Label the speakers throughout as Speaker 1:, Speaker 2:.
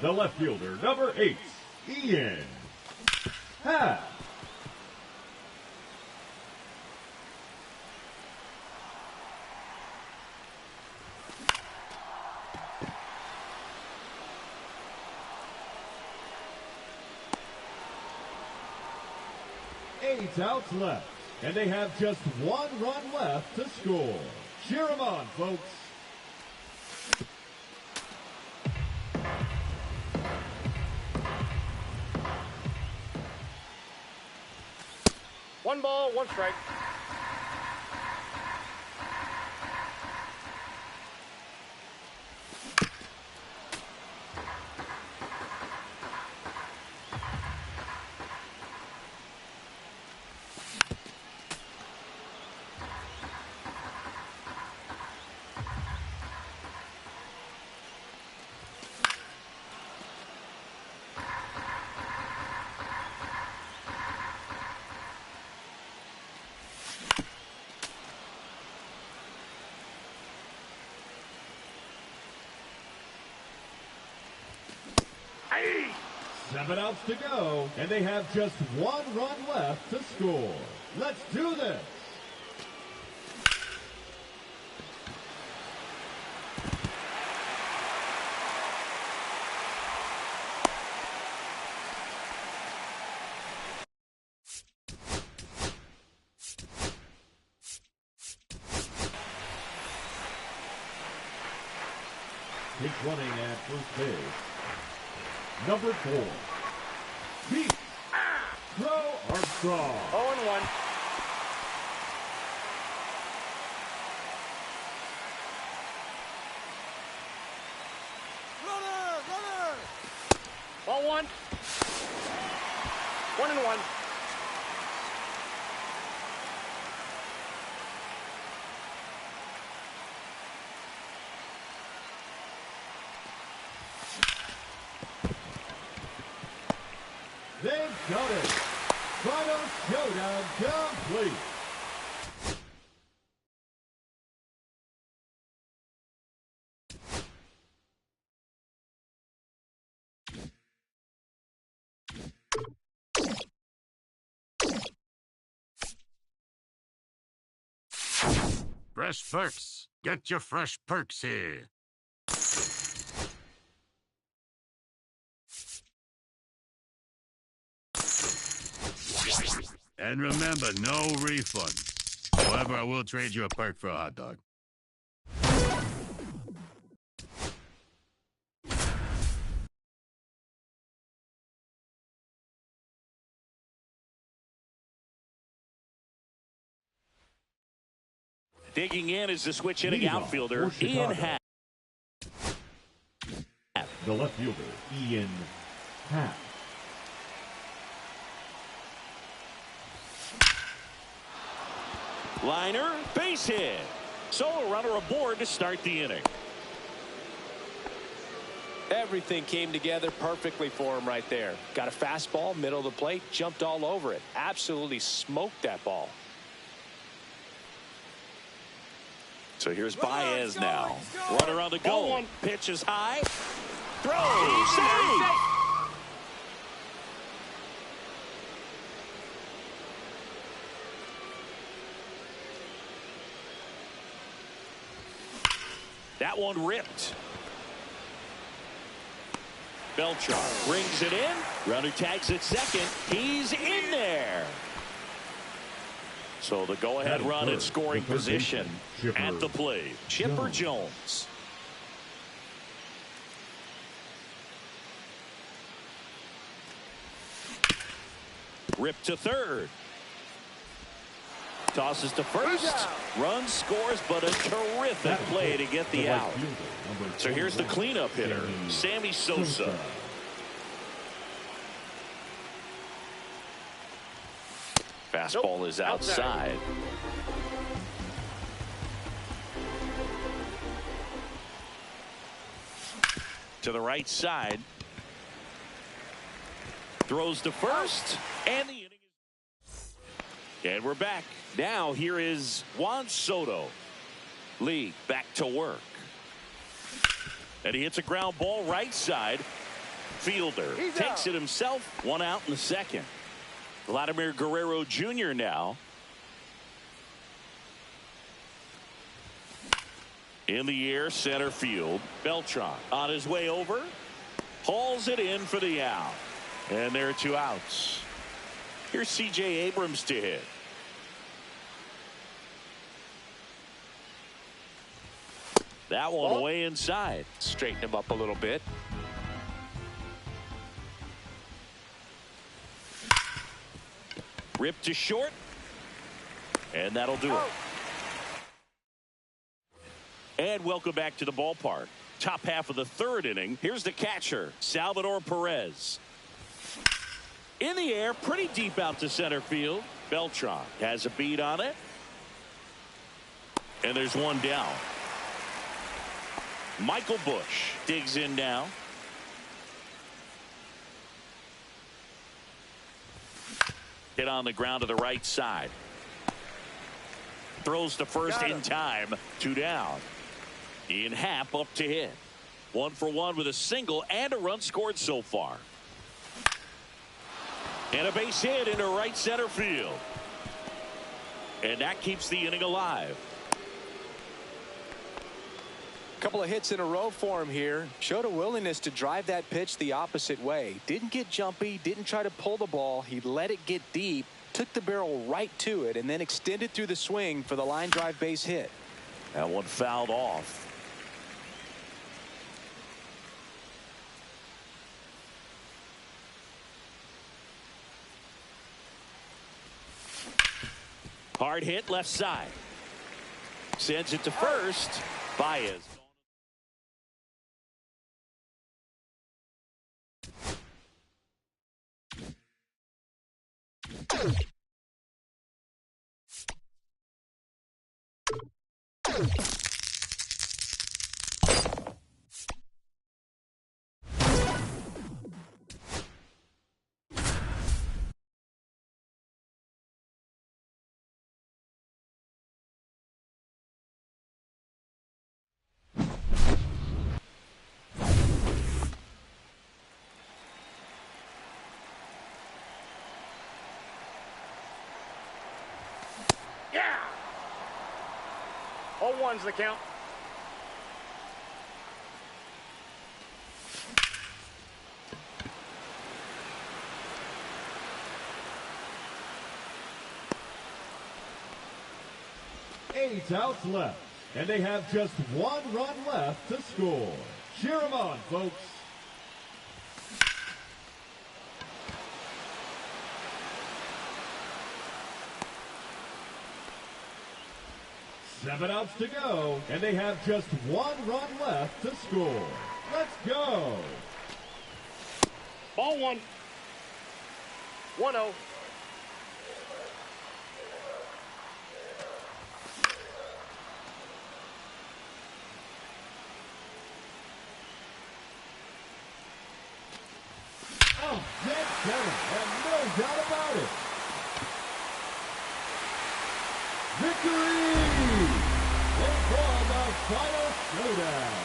Speaker 1: the left fielder, number 8, Ian Happ. Eight outs left, and they have just 1 run left to score. Cheer them on, folks.
Speaker 2: One ball, one strike.
Speaker 1: Hey! 7 outs to go, and they have just 1 run left to score. Let's do this! Pitch running at first base. Number 4, Pete Crow Armstrong.
Speaker 2: 0-1. Runner! Ball 1. 1-1.
Speaker 1: They've got it. Final showdown complete.
Speaker 3: Fresh perks. Get your fresh perks here. And remember, no refunds. However, I will trade you a perk for a hot dog.
Speaker 4: Digging in is the switch hitting outfielder, Ian Happ.
Speaker 1: The left fielder, Ian Happ.
Speaker 4: Liner, base hit. So a runner aboard to start the inning.
Speaker 2: Everything came together perfectly for him right there. Got a fastball, middle of the plate, jumped all over it. Absolutely smoked that ball.
Speaker 4: So here's Baez now. Runner on the goal. Pitch is high. Throw. Save. That one ripped. Beltran brings it in. Runner tags at second. He's in there. So the go-ahead run in scoring position at the plate. Chipper Jones. Rip to third. Tosses to first. Run scores, but a terrific play to get the out. So here's the cleanup hitter, Sammy Sosa. Fastball is outside. To the right side. Throws to first. And the inning is... And we're back. Now here is Juan Soto. Lee back to work. And he hits a ground ball right side. Fielder takes it himself. One out in the second. Vladimir Guerrero Jr. now. In the air, center field. Beltran on his way over. Hauls it in for the out. And there are 2 outs. Here's C.J. Abrams to hit. That one way inside.
Speaker 2: Straighten him up a little bit.
Speaker 4: Ripped to short. And that'll do it. And welcome back to the ballpark. Top half of the 3rd inning. Here's the catcher, Salvador Perez. In the air, pretty deep out to center field. Beltran has a beat on it. And there's one down. Michael Bush digs in now. Hit on the ground to the right side. Throws to first in time. 2 down. Ian Happ up to hit. 1 for 1 with a single and a run scored so far. And a base hit into right center field. And that keeps the inning alive.
Speaker 2: Couple of hits in a row for him here. Showed a willingness to drive that pitch the opposite way. Didn't get jumpy, didn't try to pull the ball. He let it get deep, took the barrel right to it, and then extended through the swing for the line drive base hit.
Speaker 4: That one fouled off. Hard hit left side. Sends it to first. Baez.
Speaker 5: Yeah! 0-1's the count.8
Speaker 1: outs left, and they have just 1 run left to score. Cheer them on, folks. Seven outs to go, and they have just 1 run left to score. Let's go.
Speaker 5: Ball 1. 1-0.
Speaker 1: Oh, dead center, and no doubt about it. Victory! They call the final showdown.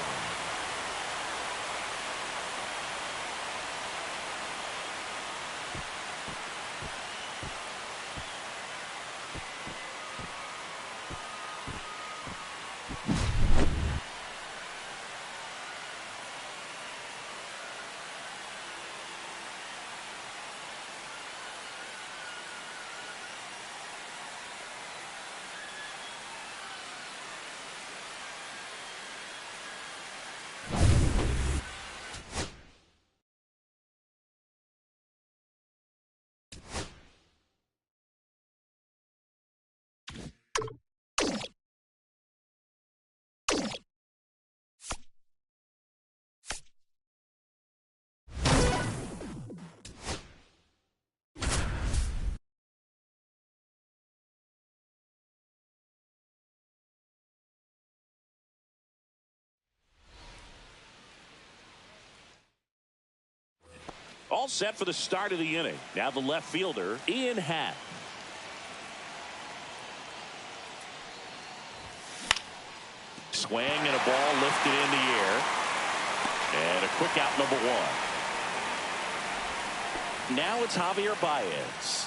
Speaker 4: All set for the start of the inning. Now the left fielder, Ian Happ. Swing and a ball lifted in the air. And a quick out, number 1. Now it's Javier Baez.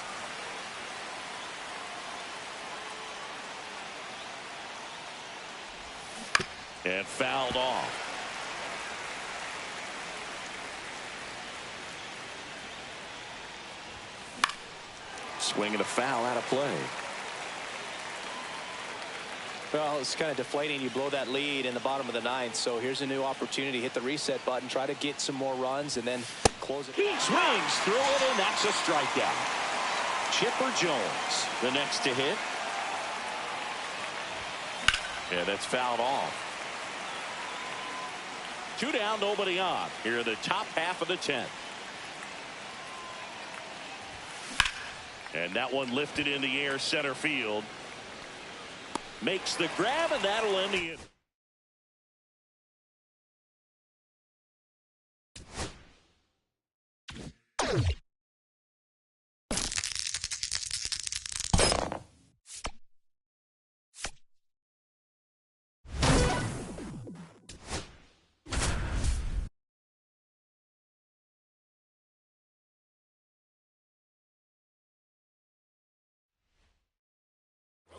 Speaker 4: And fouled off. Swinging a foul out of play.
Speaker 2: Well, it's kind of deflating. You blow that lead in the bottom of the ninth. So here's a new opportunity. Hit the reset button. Try to get some more runs and then close it.
Speaker 4: He swings through it, and that's a strikeout. Chipper Jones, the next to hit. And that's fouled off. 2 down, nobody on. Here in the top half of the 10th. And that one lifted in the air, center field. Makes the grab, and that'll end the inning.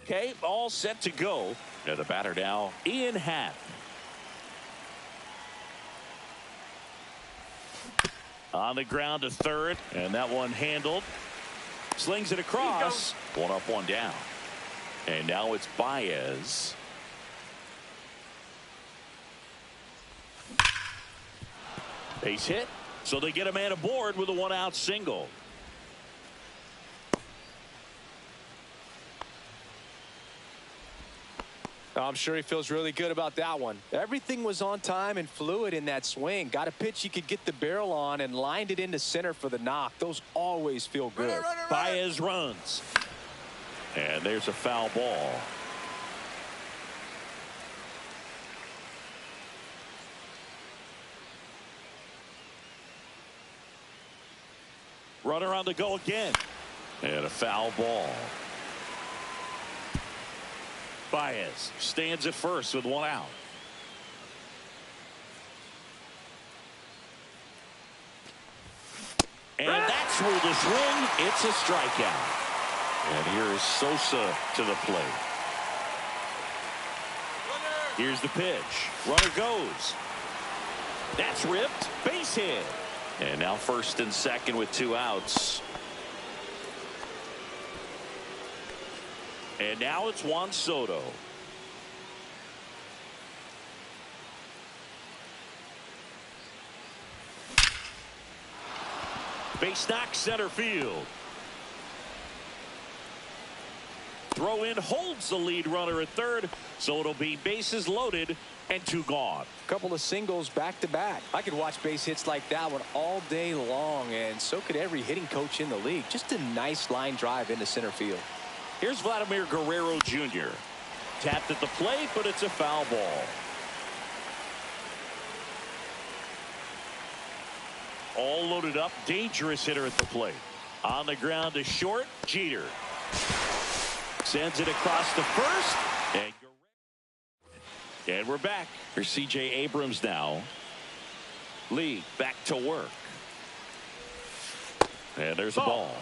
Speaker 4: Okay, all set to go. Now the batter now, Ian Happ. On the ground to third, and that one handled. Slings it across. 1 up, 1 down. And now it's Baez. Base hit, so they get a man aboard with a 1-out single.
Speaker 2: I'm sure he feels really good about that one. Everything was on time and fluid in that swing. Got a pitch he could get the barrel on and lined it into center for the knock. Those always feel good.
Speaker 4: Baez runs. And there's a foul ball. Runner on the go again. And a foul ball. Baez stands at first with 1 out. And that's where the swing. It's a strikeout. And here is Sosa to the plate. Here's the pitch. Runner goes. That's ripped. Base hit. And now first and second with 2 outs. And now it's Juan Soto. Base knock, center field. Throw in holds the lead runner at third, so it'll be bases loaded and 2 gone.
Speaker 2: Couple of singles back to back. I could watch base hits like that one all day long, and so could every hitting coach in the league. Just a nice line drive into center field.
Speaker 4: Here's Vladimir Guerrero Jr. Tapped at the plate, but it's a foul ball. All loaded up, dangerous hitter at the plate. On the ground to short, Jeter. Sends it across the first. And we're back. Here's C.J. Abrams now. Lee back to work. And there's a ball.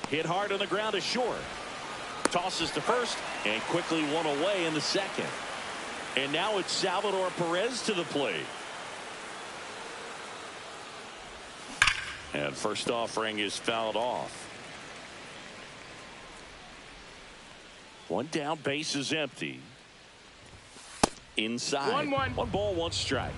Speaker 4: Hit hard on the ground to short. Tosses to first and quickly 1 away in the second. And now it's Salvador Perez to the plate. And first offering is fouled off. 1 down, base is empty. Inside.
Speaker 5: 1-1.
Speaker 4: 1 ball, 1 strike.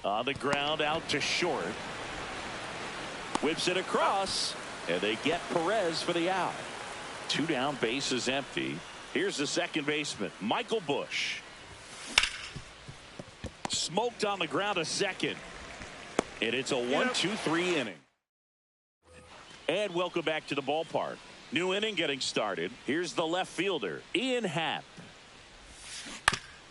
Speaker 4: On the ground, out to short. Whips it across, and they get Perez for the out. 2 down, base is empty. Here's the second baseman, Michael Busch. Smoked on the ground a second. And it's a 1-2-3 inning. And welcome back to the ballpark. New inning getting started. Here's the left fielder, Ian Happ.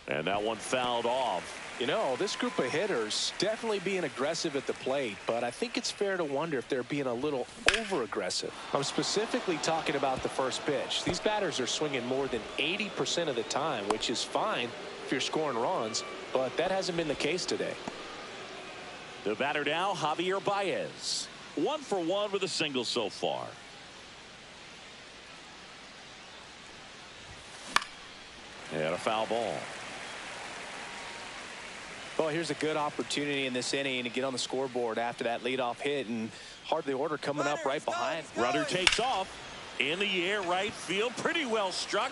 Speaker 4: And that one fouled off.
Speaker 2: You know, this group of hitters definitely being aggressive at the plate, but I think it's fair to wonder if they're being a little over-aggressive. I'm specifically talking about the first pitch. These batters are swinging more than 80% of the time, which is fine if you're scoring runs, but that hasn't been the case today.
Speaker 4: The batter now, Javier Baez. 1 for 1 with a single so far. And a foul ball.
Speaker 2: Well, here's a good opportunity in this inning to get on the scoreboard after that leadoff hit, and hardly order coming up right behind.
Speaker 4: Runner takes off in the air, right field, pretty well struck.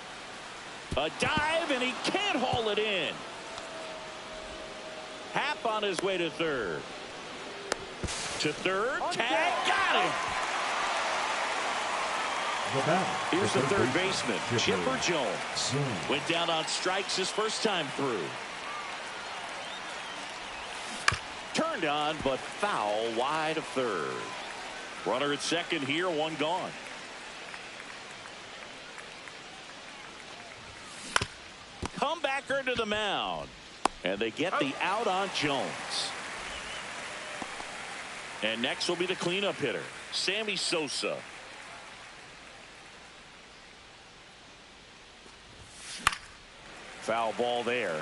Speaker 4: A dive, and he can't haul it in. Happ on his way to third. To third, tag, got him. Here's the third baseman, Chipper Jones. Went down on strikes his first time through. Turned on, but foul wide of third. Runner at second here, 1 gone. Comebacker to the mound. And they get the out on Jones. And next will be the cleanup hitter, Sammy Sosa. Foul ball there.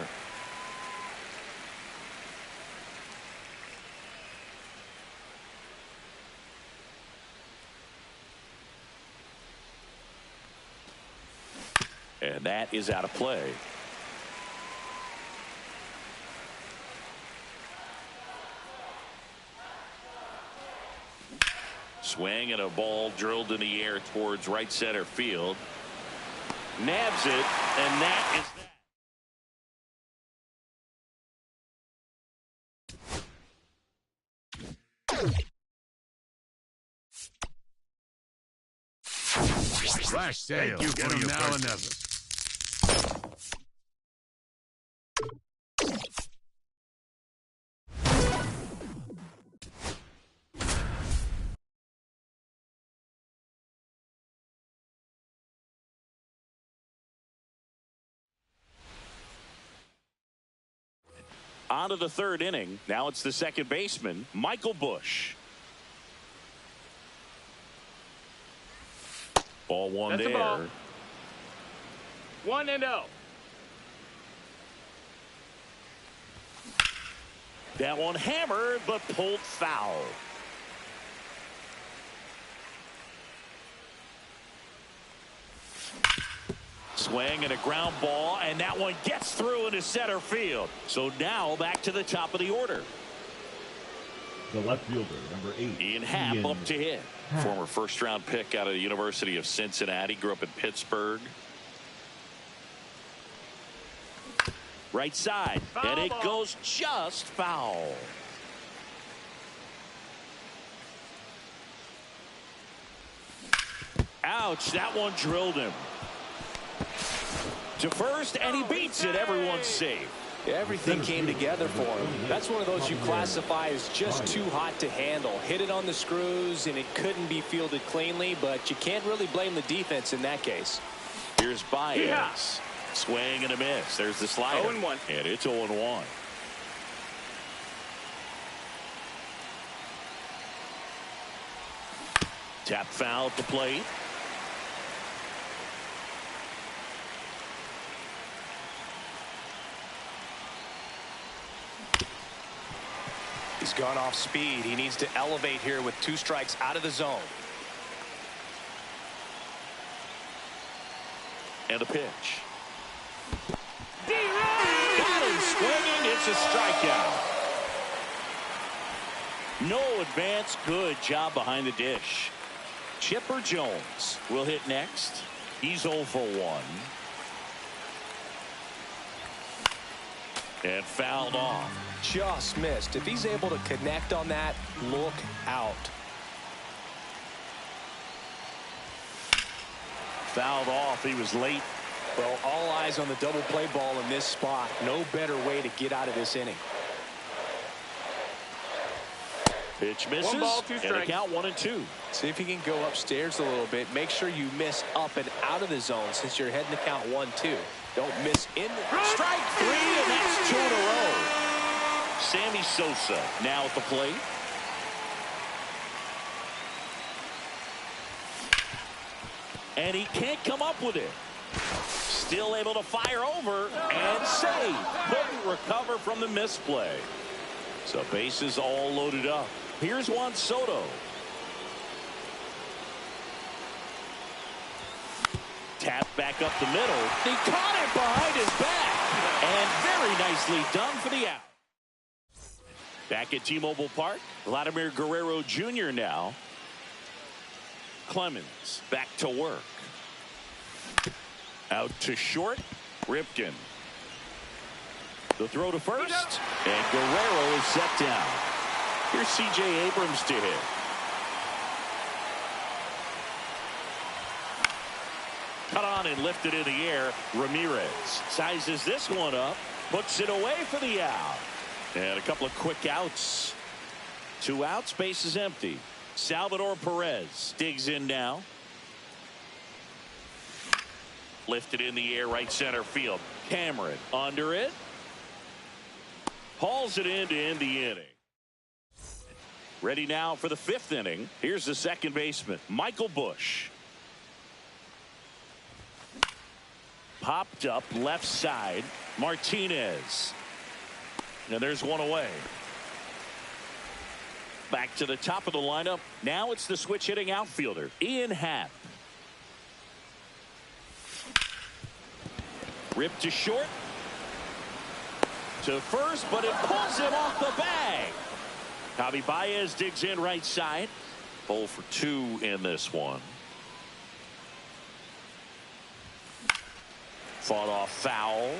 Speaker 4: And that is out of play. Swing and a ball drilled in the air towards right center field. Nabs it, and that is
Speaker 3: Flash sale. Thank you for your now and never.
Speaker 4: On to the third inning. Now it's the second baseman, Michael Busch. Ball one there.
Speaker 5: Ball. 1-0.
Speaker 4: That one hammered, but pulled foul. Swing and a ground ball, and that one gets through into center field. So now back to the top of the order.
Speaker 1: The left fielder, number 8.
Speaker 4: Ian Happ up to hit. Former first-round pick out of the University of Cincinnati. Grew up in Pittsburgh. Right side,
Speaker 5: Foul
Speaker 4: and it
Speaker 5: ball.
Speaker 4: goes just foul. Ouch, that one drilled him. To first, and he beats it. Everyone's safe.
Speaker 2: Everything came together for him. That's one of those you classify as just too hot to handle. Hit it on the screws, and it couldn't be fielded cleanly, but you can't really blame the defense in that case.
Speaker 4: Here's Baez.
Speaker 5: Yeah.
Speaker 4: Swing and a miss. There's the slider.
Speaker 5: 0-1.
Speaker 4: And it's 0-1. Tap foul at the plate.
Speaker 2: He's gone off speed. He needs to elevate here with 2 strikes out of the zone.
Speaker 4: And a pitch. Got him swinging. It's a strikeout. No advance. Good job behind the dish. Chipper Jones will hit next. He's 0 for 1. And fouled off.
Speaker 2: Just missed. If he's able to connect on that, look out.
Speaker 4: Fouled off. He was late.
Speaker 2: Well, all eyes on the double play ball in this spot. No better way to get out of this inning.
Speaker 4: Pitch misses.
Speaker 5: 1 ball, 2
Speaker 4: and a
Speaker 5: strikes.
Speaker 4: count 1-2.
Speaker 2: See if you can go upstairs a little bit. Make sure you miss up and out of the zone since you're heading to count 1-2. Don't miss in.
Speaker 4: Strike 3, and that's 2 in a row. Sammy Sosa now at the plate. And he can't come up with it. Still able to fire over and save. Couldn't recover from the misplay. So bases all loaded up. Here's Juan Soto. Tap back up the middle. He caught it behind his back. And very nicely done for the out. Back at T-Mobile Park, Vladimir Guerrero Jr. now. Clemens back to work. Out to short. Ripken. The throw to first. And Guerrero is set down. Here's C.J. Abrams to hit. Cut on and lifted in the air. Ramirez sizes this one up. Puts it away for the out. And a couple of quick outs. 2 outs. Base is empty. Salvador Perez digs in now. Lifted in the air, right center field. Cameron under it. Hauls it in to end the inning. Ready now for the 5th inning. Here's the second baseman, Michael Busch. Popped up left side. Martinez. And there's one away. Back to the top of the lineup. Now it's the switch hitting outfielder, Ian Happ. Ripped to short. To first, but it pulls him off the bag. Javi Baez digs in right side. 0 for 2 in this one. Fought off foul.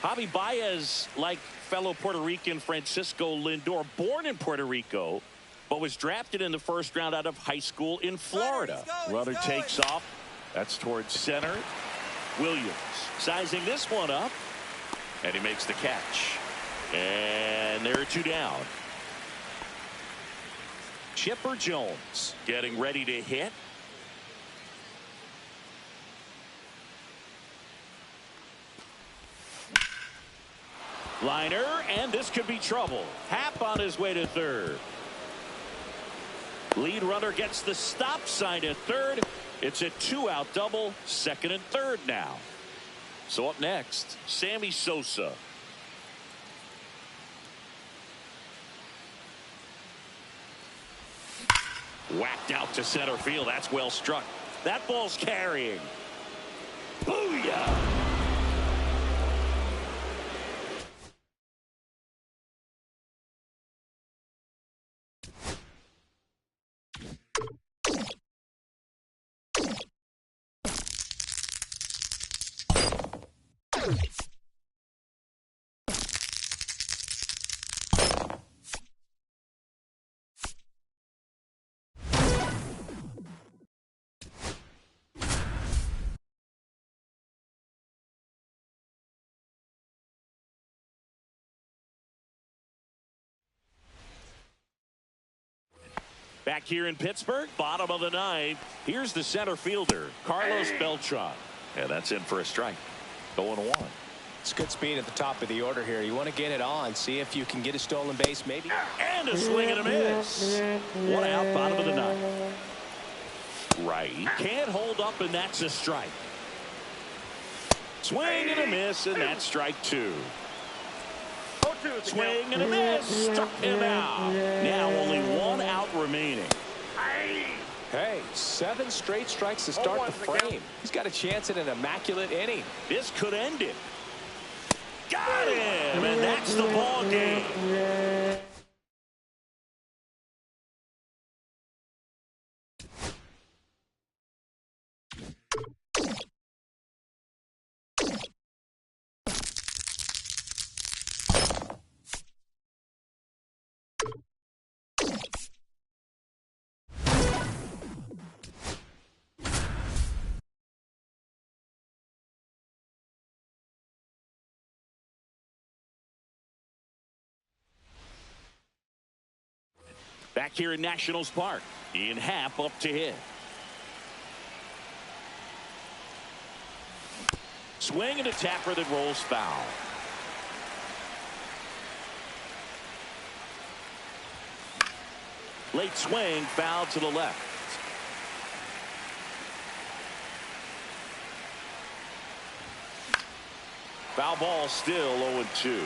Speaker 4: Javi Baez, like fellow Puerto Rican Francisco Lindor, born in Puerto Rico, but was drafted in the 1st round out of high school in Florida. Runner takes off. That's towards center. Williams sizing this one up, and he makes the catch. And there are 2 down. Chipper Jones getting ready to hit. Liner, and this could be trouble. Happ on his way to third. Lead runner gets the stop sign at third. It's a 2-out double, second and third now. So up next, Sammy Sosa. Whacked out to center field. That's well struck. That ball's carrying. Booyah! Back here in Pittsburgh, bottom of the 9th. Here's the center fielder, Carlos Beltran. And that's in for a strike. 0-1.
Speaker 2: It's good speed at the top of the order here. You want to get it on, see if you can get a stolen base, maybe.
Speaker 4: And a swing and a miss. 1 out, bottom of the 9th. Right. Can't hold up, and that's a strike. Swing and a miss, and that's strike 2. Swing and a miss. Struck him out. Now only 1 out remaining.
Speaker 2: Hey, 7 straight strikes to start the frame. He's got a chance at an immaculate inning.
Speaker 4: This could end it. Got him, and that's the ball game. Back here in Nationals Park, Ian Happ up to hit. Swing and a tapper that rolls foul. Late swing, foul to the left. Foul ball, still 0-2.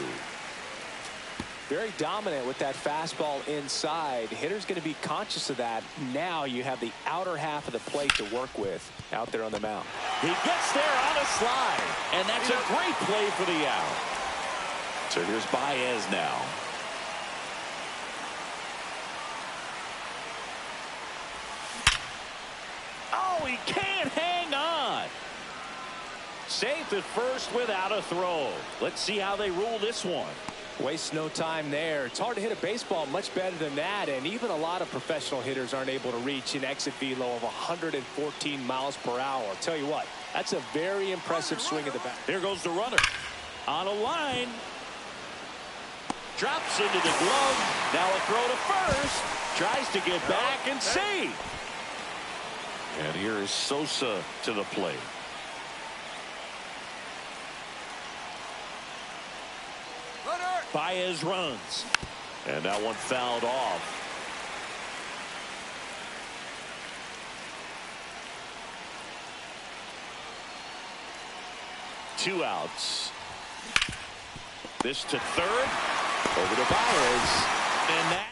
Speaker 2: Very dominant with that fastball inside. Hitter's going to be conscious of that. Now you have the outer half of the plate to work with out there on the mound.
Speaker 4: He gets there on a slide, and that's a great play for the out. So here's Baez now. Oh, he can't hang on. Safe at first without a throw. Let's see how they rule this one.
Speaker 2: Waste no time there. It's hard to hit a baseball much better than that, and even a lot of professional hitters aren't able to reach an exit velo of 114 miles per hour. I'll tell you what, that's a very impressive swing at the bat.
Speaker 4: Here goes the runner. On a line. Drops into the glove. Now a throw to first. Tries to get back and save. And here is Sosa to the plate. Baez runs. And that one fouled off. Two outs. This to third. Over to Baez. And that.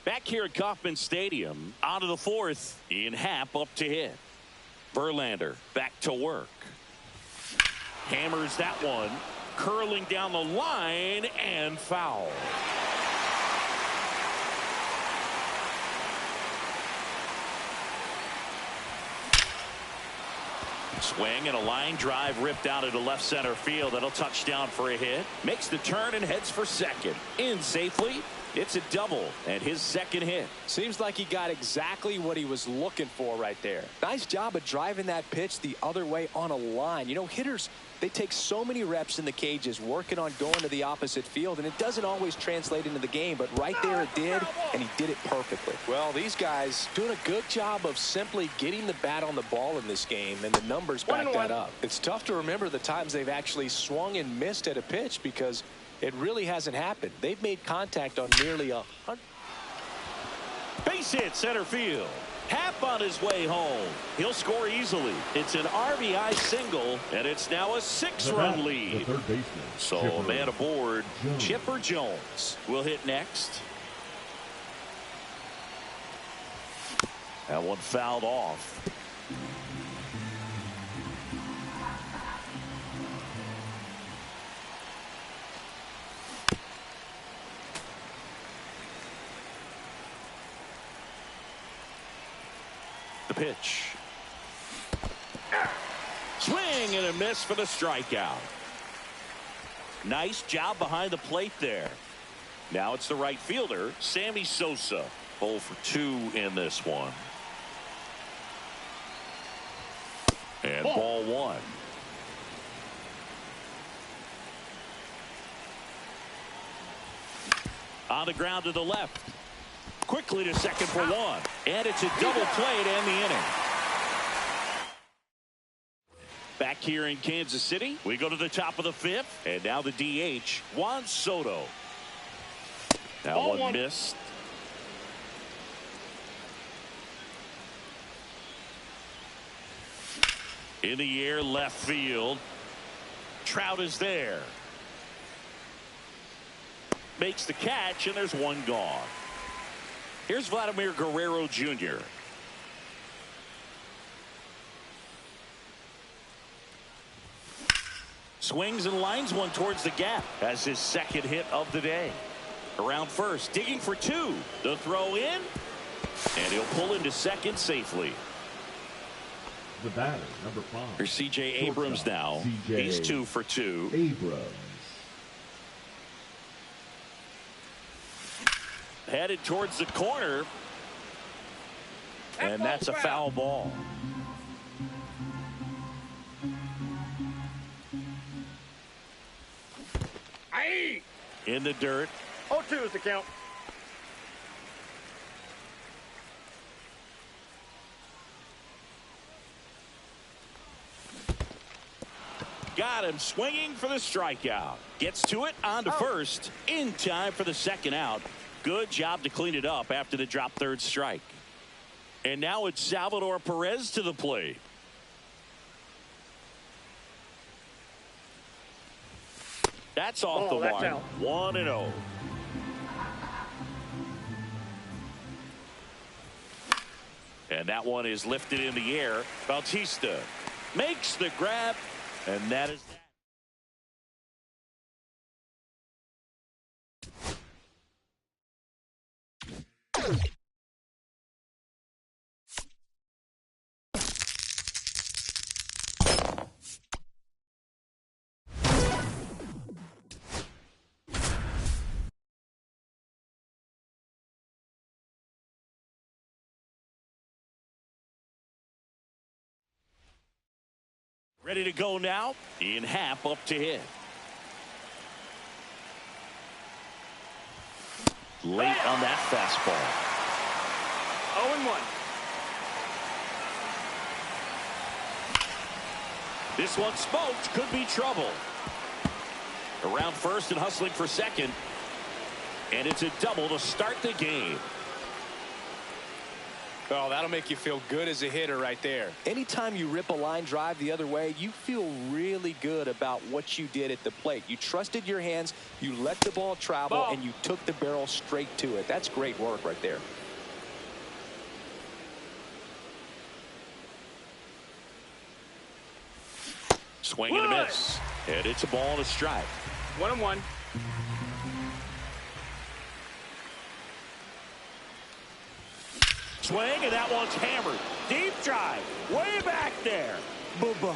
Speaker 4: Back here at Kauffman Stadium, out of the fourth, Ian Happ up to hit. Verlander back to work. Hammers that one, curling down the line and foul. Swing and a line drive ripped out into left center field. That'll touch down for a hit. Makes the turn and heads for second. In safely. It's a double and his second hit.
Speaker 2: Seems like he got exactly what he was looking for right there. Nice job of driving that pitch the other way on a line. You know, hitters, they take so many reps in the cages working on going to the opposite field, and it doesn't always translate into the game, but right there it did, and he did it perfectly. Well, these guys doing a good job of simply getting the bat on the ball in this game, and the numbers back that up. It's tough to remember the times they've actually swung and missed at a pitch because it really hasn't happened. They've made contact on nearly 100.
Speaker 4: Base hit center field. Happ on his way home. He'll score easily. It's an RBI single, and it's now a 6-run lead. So a man aboard, Chipper Jones, will hit next. That one fouled off. The pitch. Swing and a miss for the strikeout. Nice job behind the plate there. Now it's the right fielder, Sammy Sosa. 0 for 2 in this one. And ball one. On the ground to the left. Quickly to second for one. And it's a double play to end the inning. Back here in Kansas City, we go to the top of the fifth. And now the DH, Juan Soto. That one missed. In the air, left field. Trout is there. Makes the catch, and there's one gone. Here's Vladimir Guerrero Jr. Swings and lines one towards the gap. That's his second hit of the day. Around first, digging for two. The throw in, and he'll pull into second safely.
Speaker 1: The batter, number 5.
Speaker 4: Here's C.J. Abrams now. He's 2 for 2.
Speaker 1: Abrams.
Speaker 4: Headed towards the corner. And that's a foul ball.
Speaker 5: Aye.
Speaker 4: In the dirt.
Speaker 5: 0-2 is the count.
Speaker 4: Got him swinging for the strikeout. Gets to it on to first in time for the second out. Good job to clean it up after the drop third strike. And now it's Salvador Perez to the plate. That's off the
Speaker 5: that's
Speaker 4: mark.
Speaker 5: out.
Speaker 4: 1-0. And that one is lifted in the air. Bautista makes the grab, and that is that. Ready to go now. In Happ up to hit. Late on that fastball.
Speaker 5: 0-1.
Speaker 4: This one smoked. Could be trouble. Around first and hustling for second. And it's a double to start the game.
Speaker 2: Oh, that'll make you feel good as a hitter right there. Anytime you rip a line drive the other way, you feel really good about what you did at the plate. You trusted your hands, you let the ball travel, and you took the barrel straight to it. That's great work right there.
Speaker 4: Swing and a miss. And it's a ball and a strike.
Speaker 5: 1-1.
Speaker 4: Swing, and that one's hammered. Deep drive. Way back there. Bye-bye.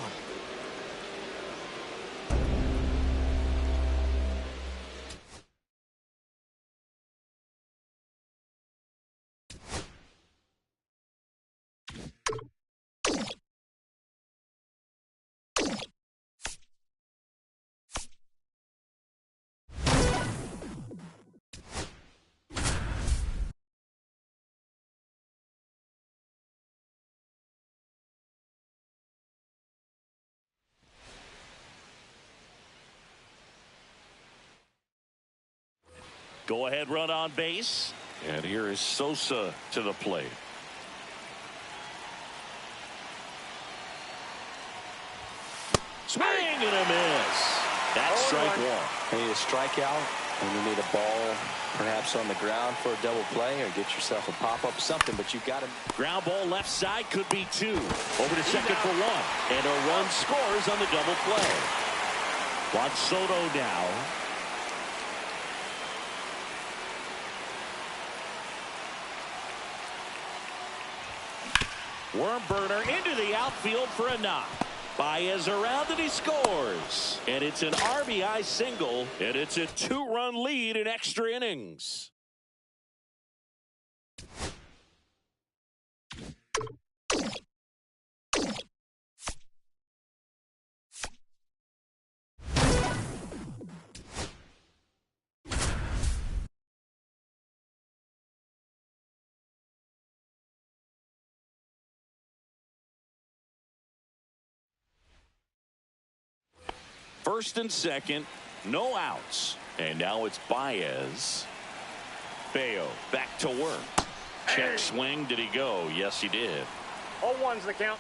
Speaker 4: Go ahead run on base. And here is Sosa to the plate. Swing and a miss. That's strike one.
Speaker 2: You need a strikeout, and you need a ball perhaps on the ground for a double play, or get yourself a pop-up, something, but you've got to.
Speaker 4: Ground ball left side, could be two. Over to second for one. And a run scores on the double play. Juan Soto now. Worm burner into the outfield for a knock. Baez around and he scores. And it's an RBI single, and it's a 2-run lead in extra innings. First and second, no outs. And now it's Baez. Bayo back to work. Check swing. Did he go? Yes, he did.
Speaker 5: 0-1's the count.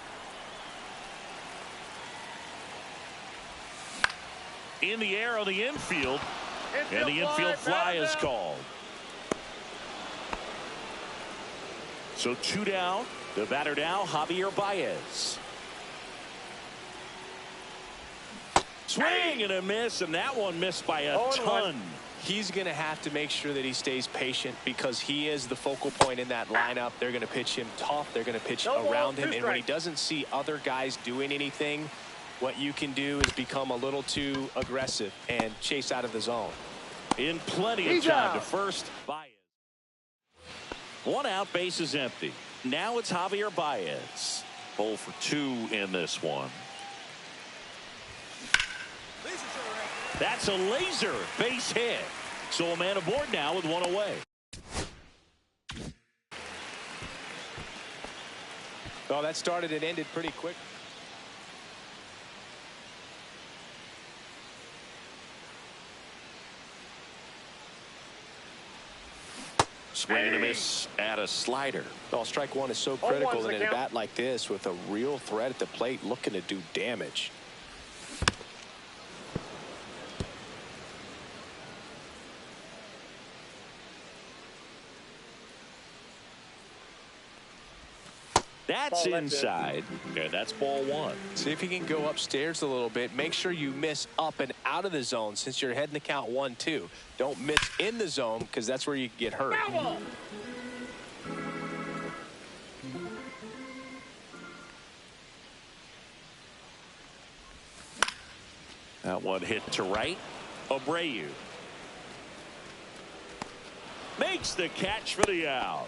Speaker 4: In the air on the infield. And the infield fly is called. So 2 down. The batter now, Javier Baez. Swing and a miss, and that one missed by a ton.
Speaker 2: He's going to have to make sure that he stays patient, because he is the focal point in that lineup. They're going to pitch him tough. They're going to pitch around him. And when he doesn't see other guys doing anything, what you can do is become a little too aggressive and chase out of the zone.
Speaker 4: In plenty of time to first. Baez. 1 out, base is empty. Now it's Javier Baez. 0 for 2 in this one. That's a laser base hit. So a man aboard now with one away.
Speaker 2: Well, that started and ended pretty quick.
Speaker 4: Swing and a miss at a slider.
Speaker 2: Well, strike one is so critical in a bat like this with a real threat at the plate looking to do damage.
Speaker 4: That's inside. Yeah, that's ball one.
Speaker 2: See if you can go upstairs a little bit. Make sure you miss up and out of the zone since you're heading to count 1-2. Don't miss in the zone because that's where you get hurt.
Speaker 4: That one hit to right. Abreu makes the catch for the out.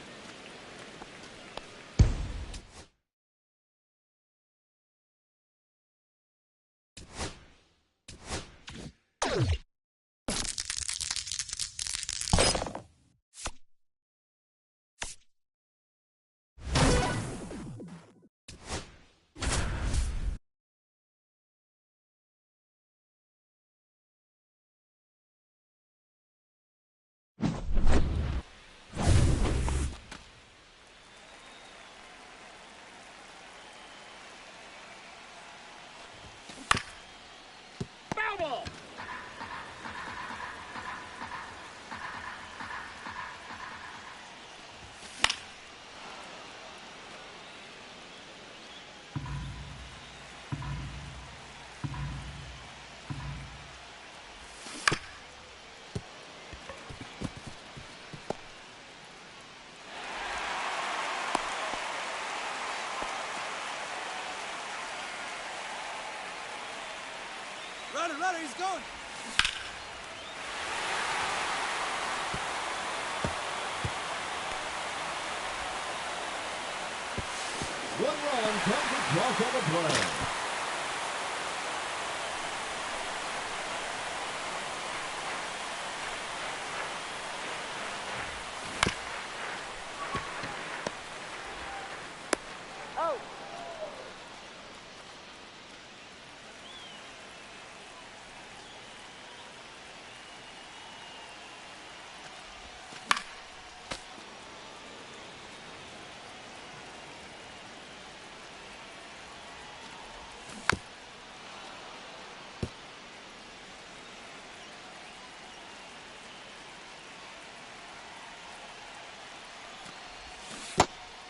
Speaker 6: Runner, he's going.
Speaker 1: One run comes across on the play.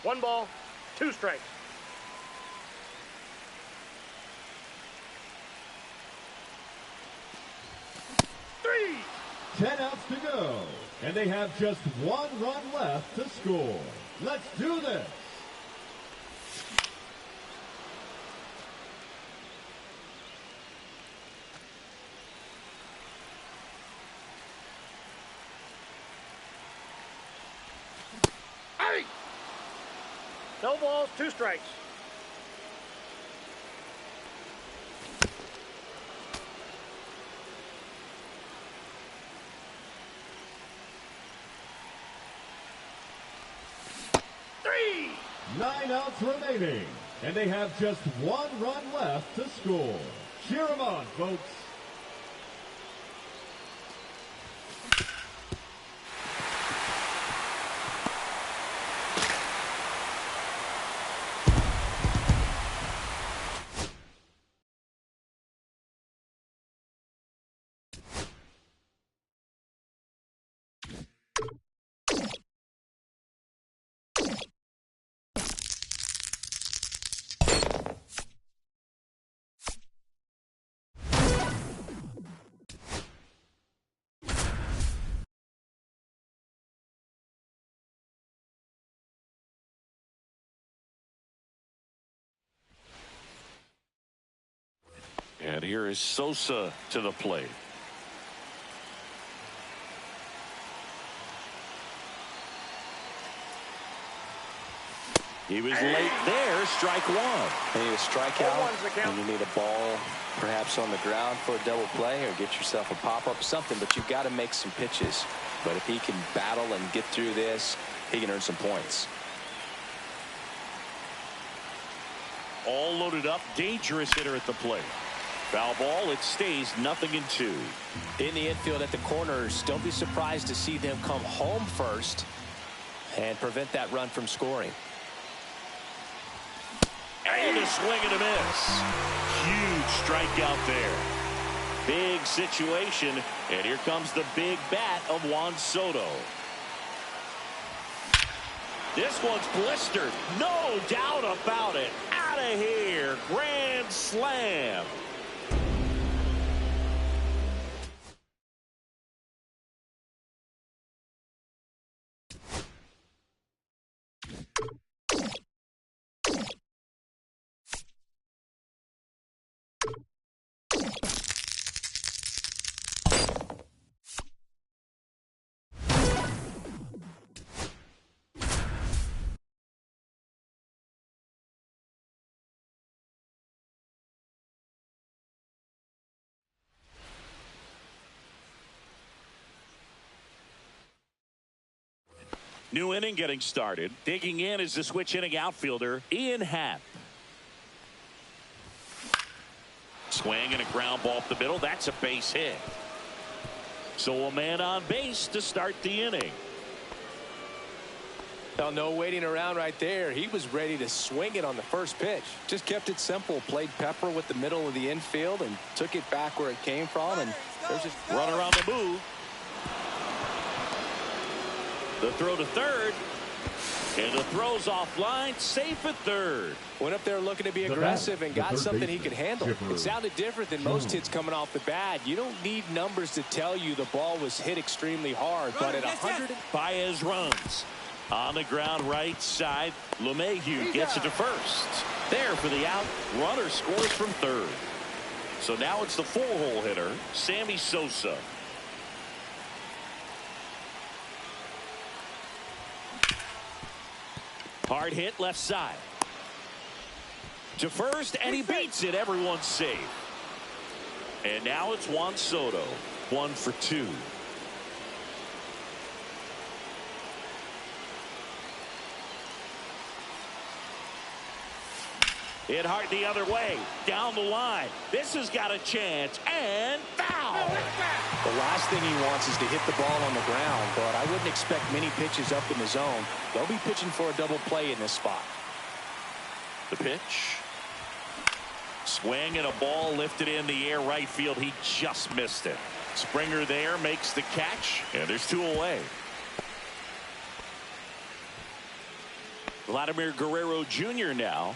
Speaker 5: One ball, 2 strikes. Three.
Speaker 1: 10 outs to go, and they have just 1 run left to score. Let's do this.
Speaker 5: No balls, 2 strikes. Three.
Speaker 1: 9 outs remaining, and they have just 1 run left to score. Cheer 'em on, folks.
Speaker 4: And here is Sosa to the plate. He was late there. Strike one.
Speaker 2: You need a strikeout, and you need a ball perhaps on the ground for a double play, or get yourself a pop-up or something, but you've got to make some pitches. But if he can battle and get through this, he can earn some points.
Speaker 4: All loaded up, dangerous hitter at the plate. Foul ball, it stays 0-2.
Speaker 2: In the infield at the corners, don't be surprised to see them come home first and prevent that run from scoring.
Speaker 4: And a swing and a miss. Huge strikeout there. Big situation, and here comes the big bat of Juan Soto. This one's blistered. No doubt about it. Out of here. Grand slam. New inning getting started. Digging in is the switch inning outfielder, Ian Happ. Swing and a ground ball up the middle. That's a base hit. So a man on base to start the inning.
Speaker 2: Well, no waiting around right there. He was ready to swing it on the first pitch. Just kept it simple. Played pepper with the middle of the infield and took it back where it came from. And there's just
Speaker 4: runner on the move. The throw to third, and the throw's offline, safe at third.
Speaker 2: Went up there looking to be aggressive and got something he could handle. It sounded different than most hits coming off the bat. You don't need numbers to tell you the ball was hit extremely hard, but at 100.
Speaker 4: Baez runs. On the ground right side, LeMahieu gets it to first. There for the out. Runner scores from third. So now it's the four-hole hitter, Sammy Sosa. Hard hit left side. To first, and he beats it. Everyone's safe. And now it's Juan Soto. 1 for 2. Hit hard the other way. Down the line. This has got a chance. And foul.
Speaker 2: The last thing he wants is to hit the ball on the ground, but I wouldn't expect many pitches up in the zone. They'll be pitching for a double play in this spot.
Speaker 4: The pitch. Swing and a ball lifted in the air right field. He just missed it. Springer there makes the catch, and there's 2 away. Vladimir Guerrero Jr. now.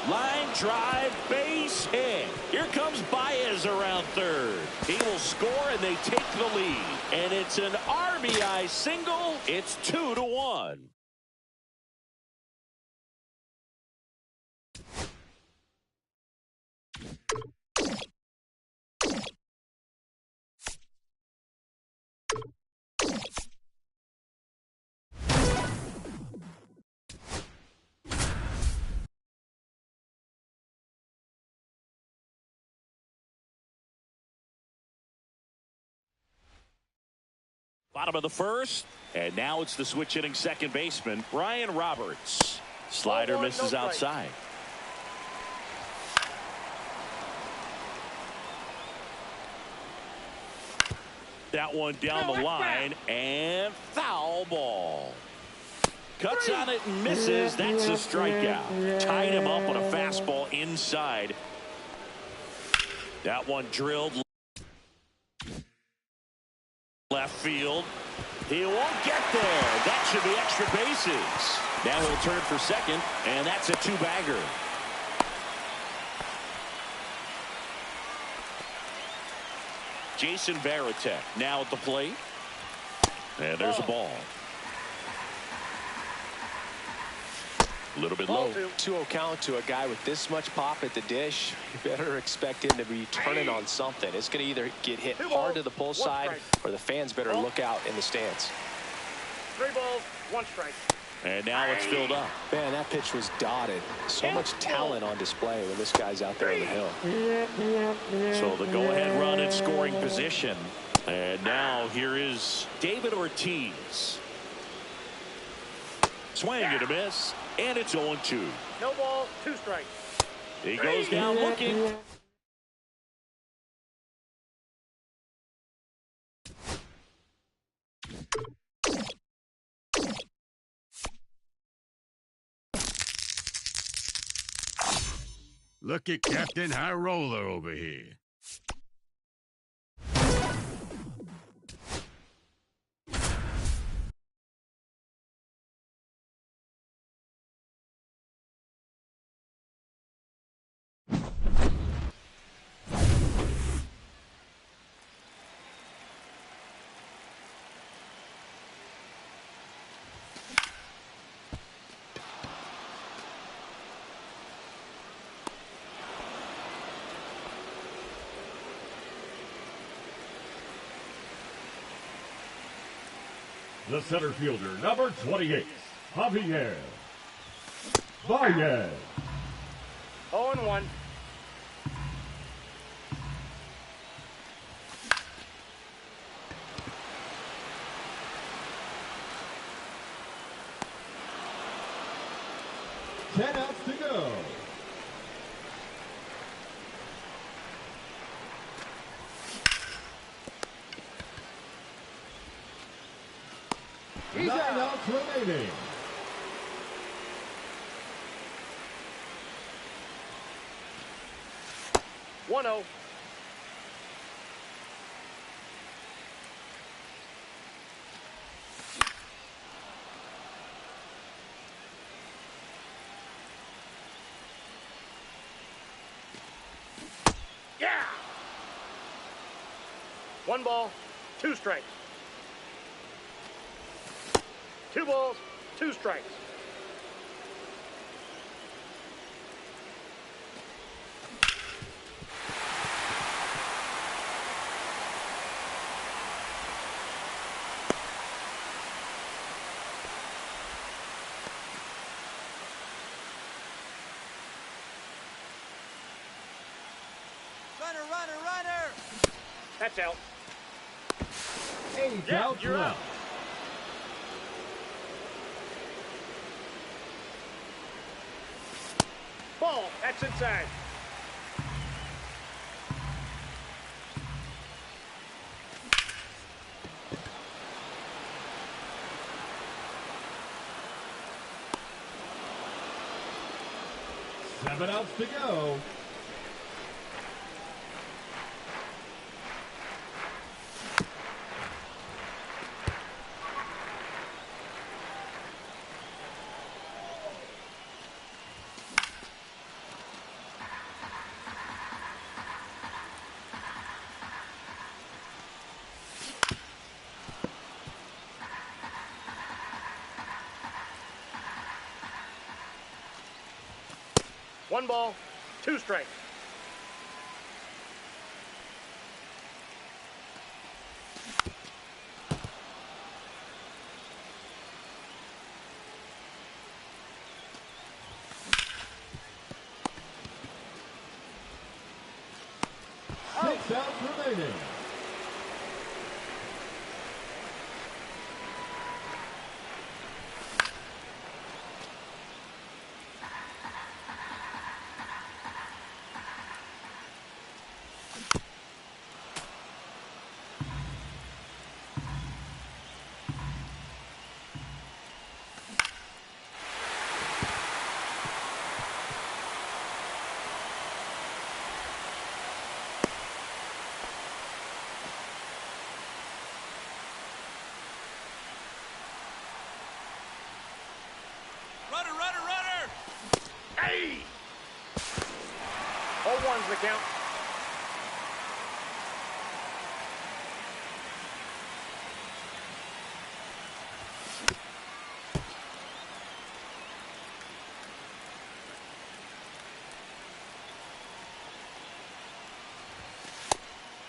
Speaker 4: Line drive, base hit. Here comes Baez around third. He will score, and they take the lead. And it's an RBI single. It's 2-1. Bottom of the first, and now it's the switch hitting second baseman, Brian Roberts. Slider misses outside. That one down the line, and foul ball. Cuts on it and misses. That's a strikeout. Tied him up on a fastball inside. That one drilled left field. He won't get there. That should be extra bases. Now he'll turn for second, and that's a 2-bagger. Jason Varitek now at the plate. And there's a ball. A little bit
Speaker 5: Ball
Speaker 4: low.
Speaker 2: 2-0 count to a guy with this much pop at the dish. You better expect him to be turning on something. It's going to either get hit hard to the pull side, or the fans better look out in the stands.
Speaker 5: 3 balls, 1 strike.
Speaker 4: And now it's filled up.
Speaker 2: Man, that pitch was dotted. So much talent on display when this guy's out there on the hill.
Speaker 4: So the go-ahead run in scoring position. And now here is David Ortiz. Swing and a miss. And it's 0-2.
Speaker 5: No balls, 2 strikes.
Speaker 4: He goes down looking.
Speaker 3: Look at Captain High Roller over here.
Speaker 1: The center fielder, number 28, Javier Baez.
Speaker 5: 0-1.
Speaker 1: Ten outs to go.
Speaker 5: He's
Speaker 1: 9
Speaker 5: out.
Speaker 1: outs remaining.
Speaker 5: One 0. Yeah. 1 ball, 2 strikes. 2 balls, 2 strikes.
Speaker 2: Runner!
Speaker 5: That's out.
Speaker 1: 8
Speaker 5: Yeah,
Speaker 1: outs
Speaker 5: you're
Speaker 1: left.
Speaker 5: out. Ball, that's inside.
Speaker 1: Seven outs to go.
Speaker 5: One ball, 2 strikes.
Speaker 1: Six outs remaining.
Speaker 2: Runner!
Speaker 5: Hey! 0-1's the count.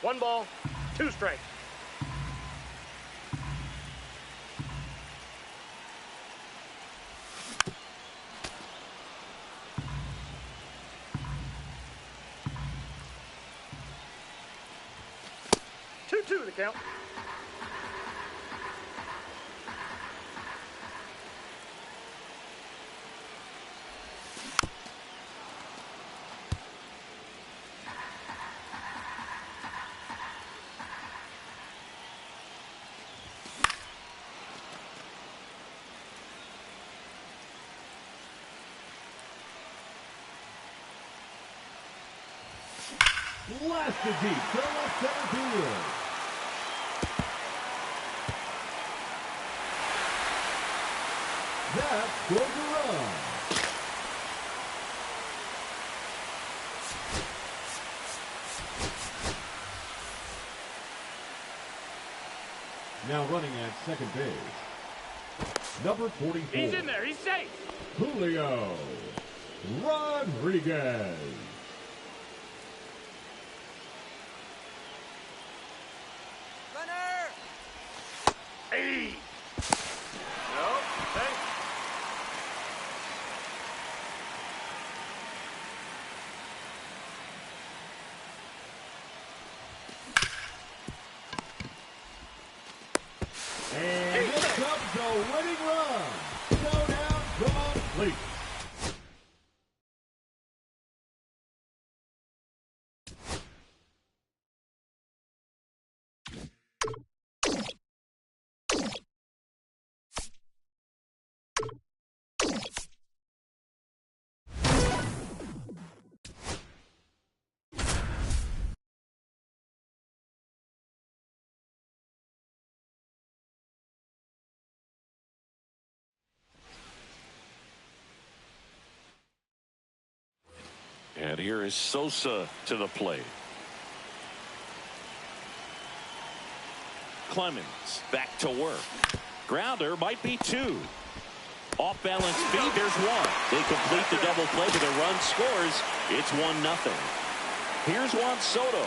Speaker 5: 1 ball, 2 strikes. Two the count.
Speaker 1: Blasted deep to left center field. That scores a run. Now running at second base, number 44.
Speaker 5: He's in there. He's safe.
Speaker 1: Julio Rodriguez.
Speaker 5: Hey. No, thanks.
Speaker 1: And here comes the winning run. Showdown complete.
Speaker 4: And here is Sosa to the plate. Clemens back to work. Grounder might be 2. Off balance feed, there's 1. They complete the double play, but the run scores. It's 1-0. Here's Juan Soto.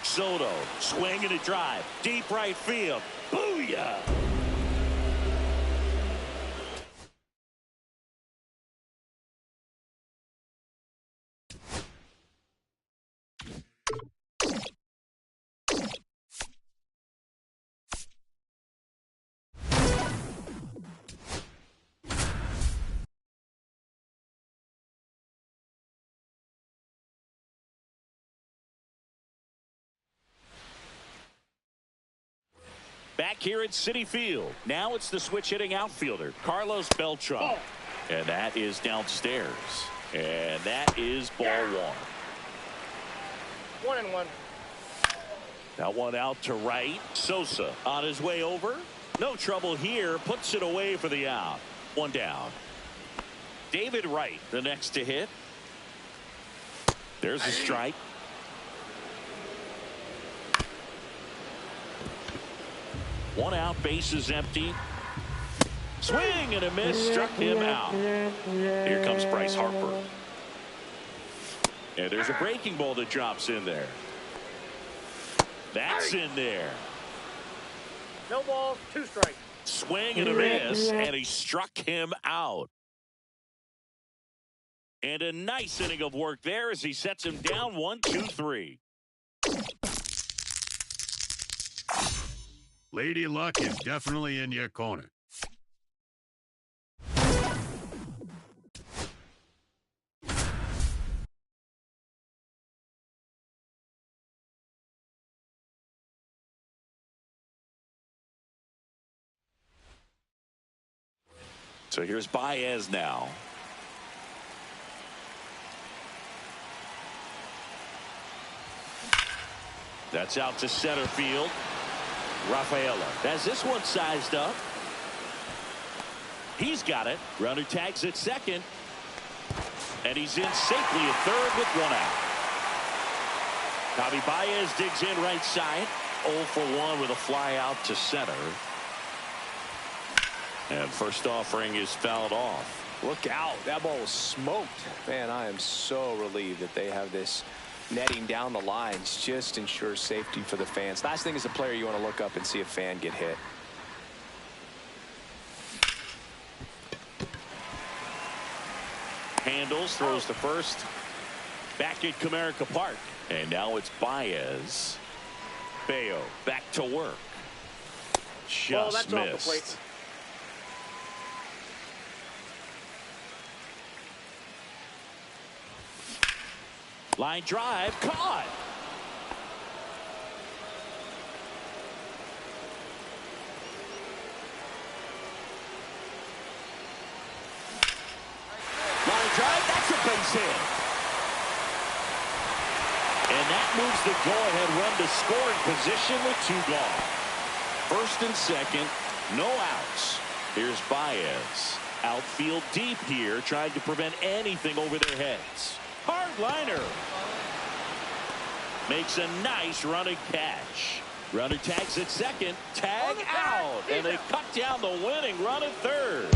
Speaker 4: Soto swinging a drive, deep right field. Booyah! Back here at Citi Field. Now it's the switch hitting outfielder, Carlos Beltran.
Speaker 5: Ball.
Speaker 4: And that is downstairs. And that is ball 1.
Speaker 5: 1-1.
Speaker 4: That one out to right. Sosa on his way over. No trouble here. Puts it away for the out. 1 down. David Wright, the next to hit. There's a strike. One out, base is empty. Swing and a miss, struck him out. Here comes Bryce Harper. And there's a breaking ball that drops in there. That's in there.
Speaker 5: No balls, 2 strikes.
Speaker 4: Swing and a miss, and he struck him out. And a nice inning of work there as he sets him down 1-2-3.
Speaker 3: Lady Luck is definitely in your corner.
Speaker 4: So here's Baez now. That's out to center field. Rafaela has this one sized up. He's got it. Runner tags at second. And he's in safely at third with 1 out. Javi Baez digs in right side. 0 for 1 with a fly out to center. And first offering is fouled off.
Speaker 2: Look out. That ball was smoked. Man, I am so relieved that they have this netting down the lines. Just ensures safety for the fans. Last thing as a player, you want to look up and see a fan get hit.
Speaker 4: Handles, throws to first. Back at Comerica Park. And now it's Baez. Bayo back to work. Just
Speaker 5: that's off the
Speaker 4: missed.
Speaker 5: plate.
Speaker 4: Line drive, caught. Line drive, that's a base hit. And that moves the go-ahead run to scoring position with 2 gone. First and second, no outs. Here's Baez. Outfield deep here, trying to prevent anything over their heads. Hard liner. Makes a nice running catch. Runner tags at second. Tag out. And they cut down the winning run at third.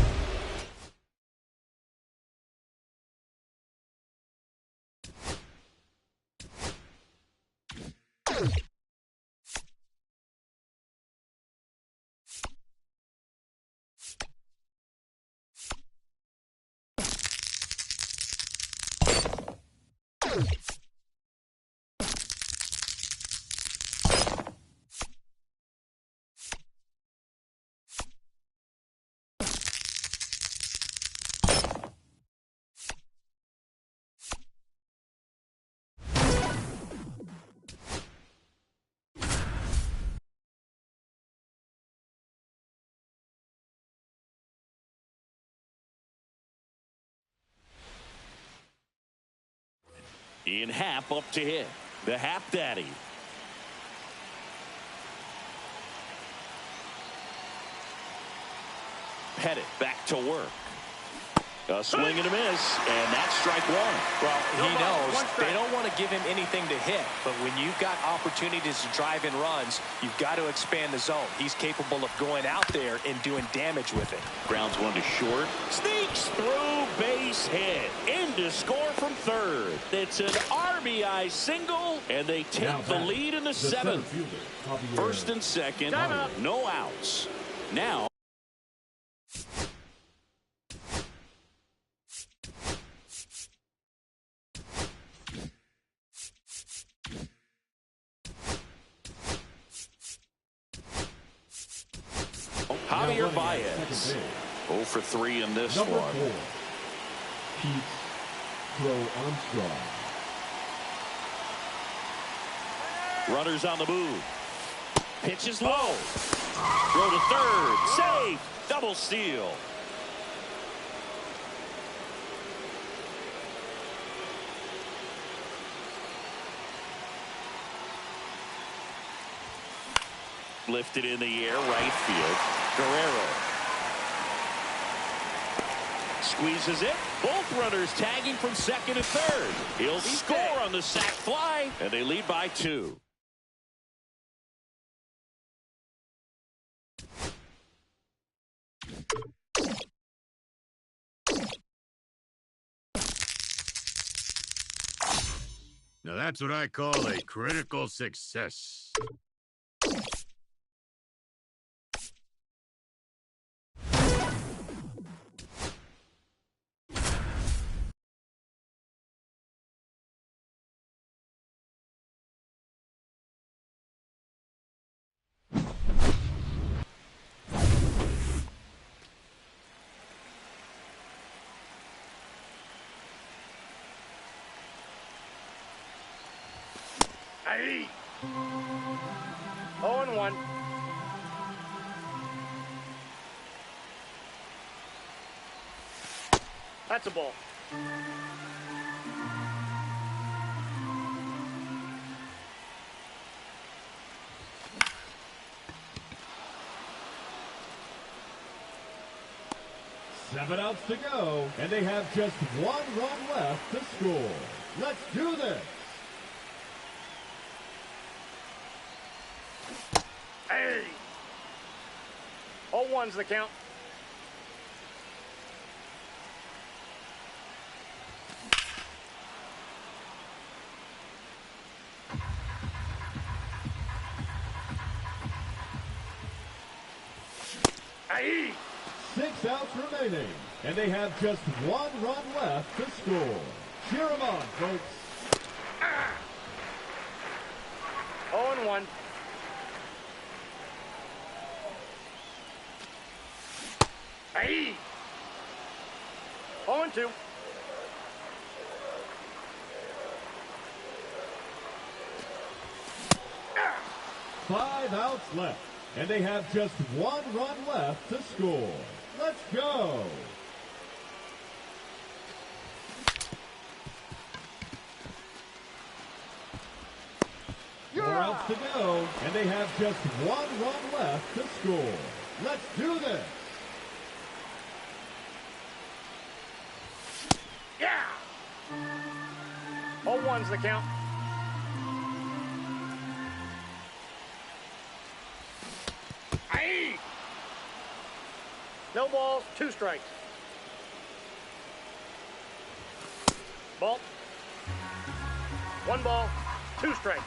Speaker 4: Ian Happ up to hit. The Happ Daddy. Pettit back to work. A swing and a miss, and that's strike one.
Speaker 2: Well, he knows they don't want to give him anything to hit, but when you've got opportunities to drive in runs, you've got to expand the zone. He's capable of going out there and doing damage with it.
Speaker 4: Grounds one to short. Sneaks through, base hit. In to score from third. It's an RBI single, and they take the lead in the seventh. First and second, no outs. Now, Javier Baez. 0 for 3 in this
Speaker 1: Number
Speaker 4: one.
Speaker 1: 4, Pete Crow Armstrong.
Speaker 4: Runners on the move. Pitch is low. Throw to third. Safe. Double steal. Lifted in the air, right field. Guerrero squeezes it. Both runners tagging from second and third. He'll score on the sac fly, and they lead by 2.
Speaker 3: Now that's what I call a critical success.
Speaker 5: Hey. 0-1. That's a ball.
Speaker 1: Seven outs to go, and they have just 1 run left to score. Let's do this.
Speaker 5: Hey. 0-1's the count. Aye.
Speaker 1: 6 outs remaining, and they have just 1 run left to score. Cheer 'em on, folks.
Speaker 5: 0-1. Aye. 0-2.
Speaker 1: 5 outs left, and they have just 1 run left to score. Let's go. Four outs to go, and they have just 1 run left to score. Let's do this.
Speaker 5: Yeah. 0-1's the count. Aye. No balls, 2 strikes. Ball. 1 ball, 2 strikes.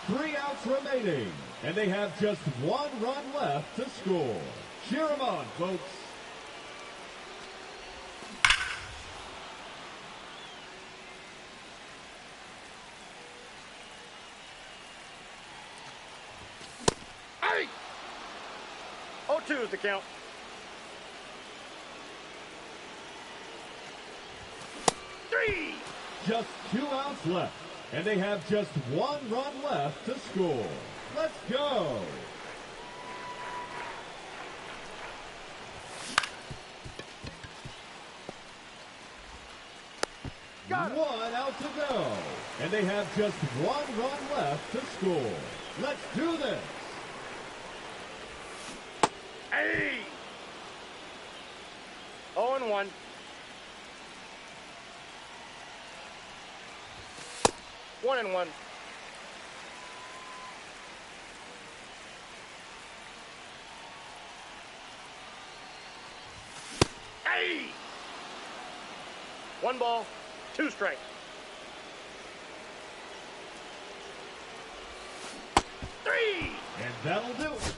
Speaker 1: 3 outs remaining, and they have just 1 run left to score. Cheer 'em on, folks.
Speaker 5: Aye. 0-2 is the count. Three.
Speaker 1: Just 2 outs left, and they have just 1 run left to score. Let's go.
Speaker 5: Got it.
Speaker 1: 1 out to go, and they have just 1 run left to score. Let's do this.
Speaker 5: Hey. 0-1. 1-1. Hey. 1 ball, 2 strikes. 3.
Speaker 1: And that'll do it.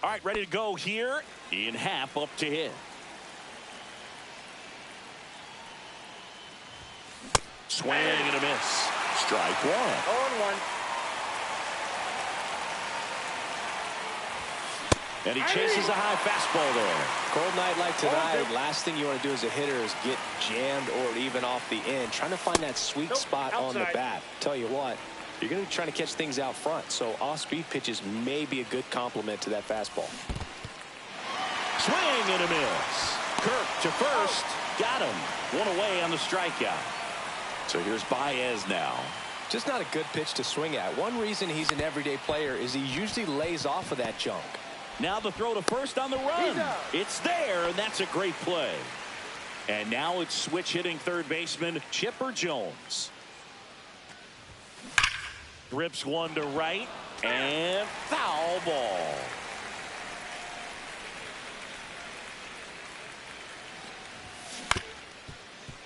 Speaker 4: All right, ready to go here in half up to hit. Swing and a miss. Strike 1.
Speaker 5: 0-1.
Speaker 4: And he chases a high fastball there.
Speaker 2: Cold night like tonight, last thing you want to do as a hitter is get jammed or even off the end. Trying to find that sweet spot on the bat. Tell you what, you're going to be trying to catch things out front, so off-speed pitches may be a good complement to that fastball.
Speaker 4: Swing and a miss. Kirk to first. Got him. 1 away on the strikeout. So here's Baez now.
Speaker 2: Just not a good pitch to swing at. One reason he's an everyday player is he usually lays off of that junk.
Speaker 4: Now the throw to first on the run. It's there, and that's a great play. And now it's switch hitting third baseman Chipper Jones. Rips one to right, and foul ball.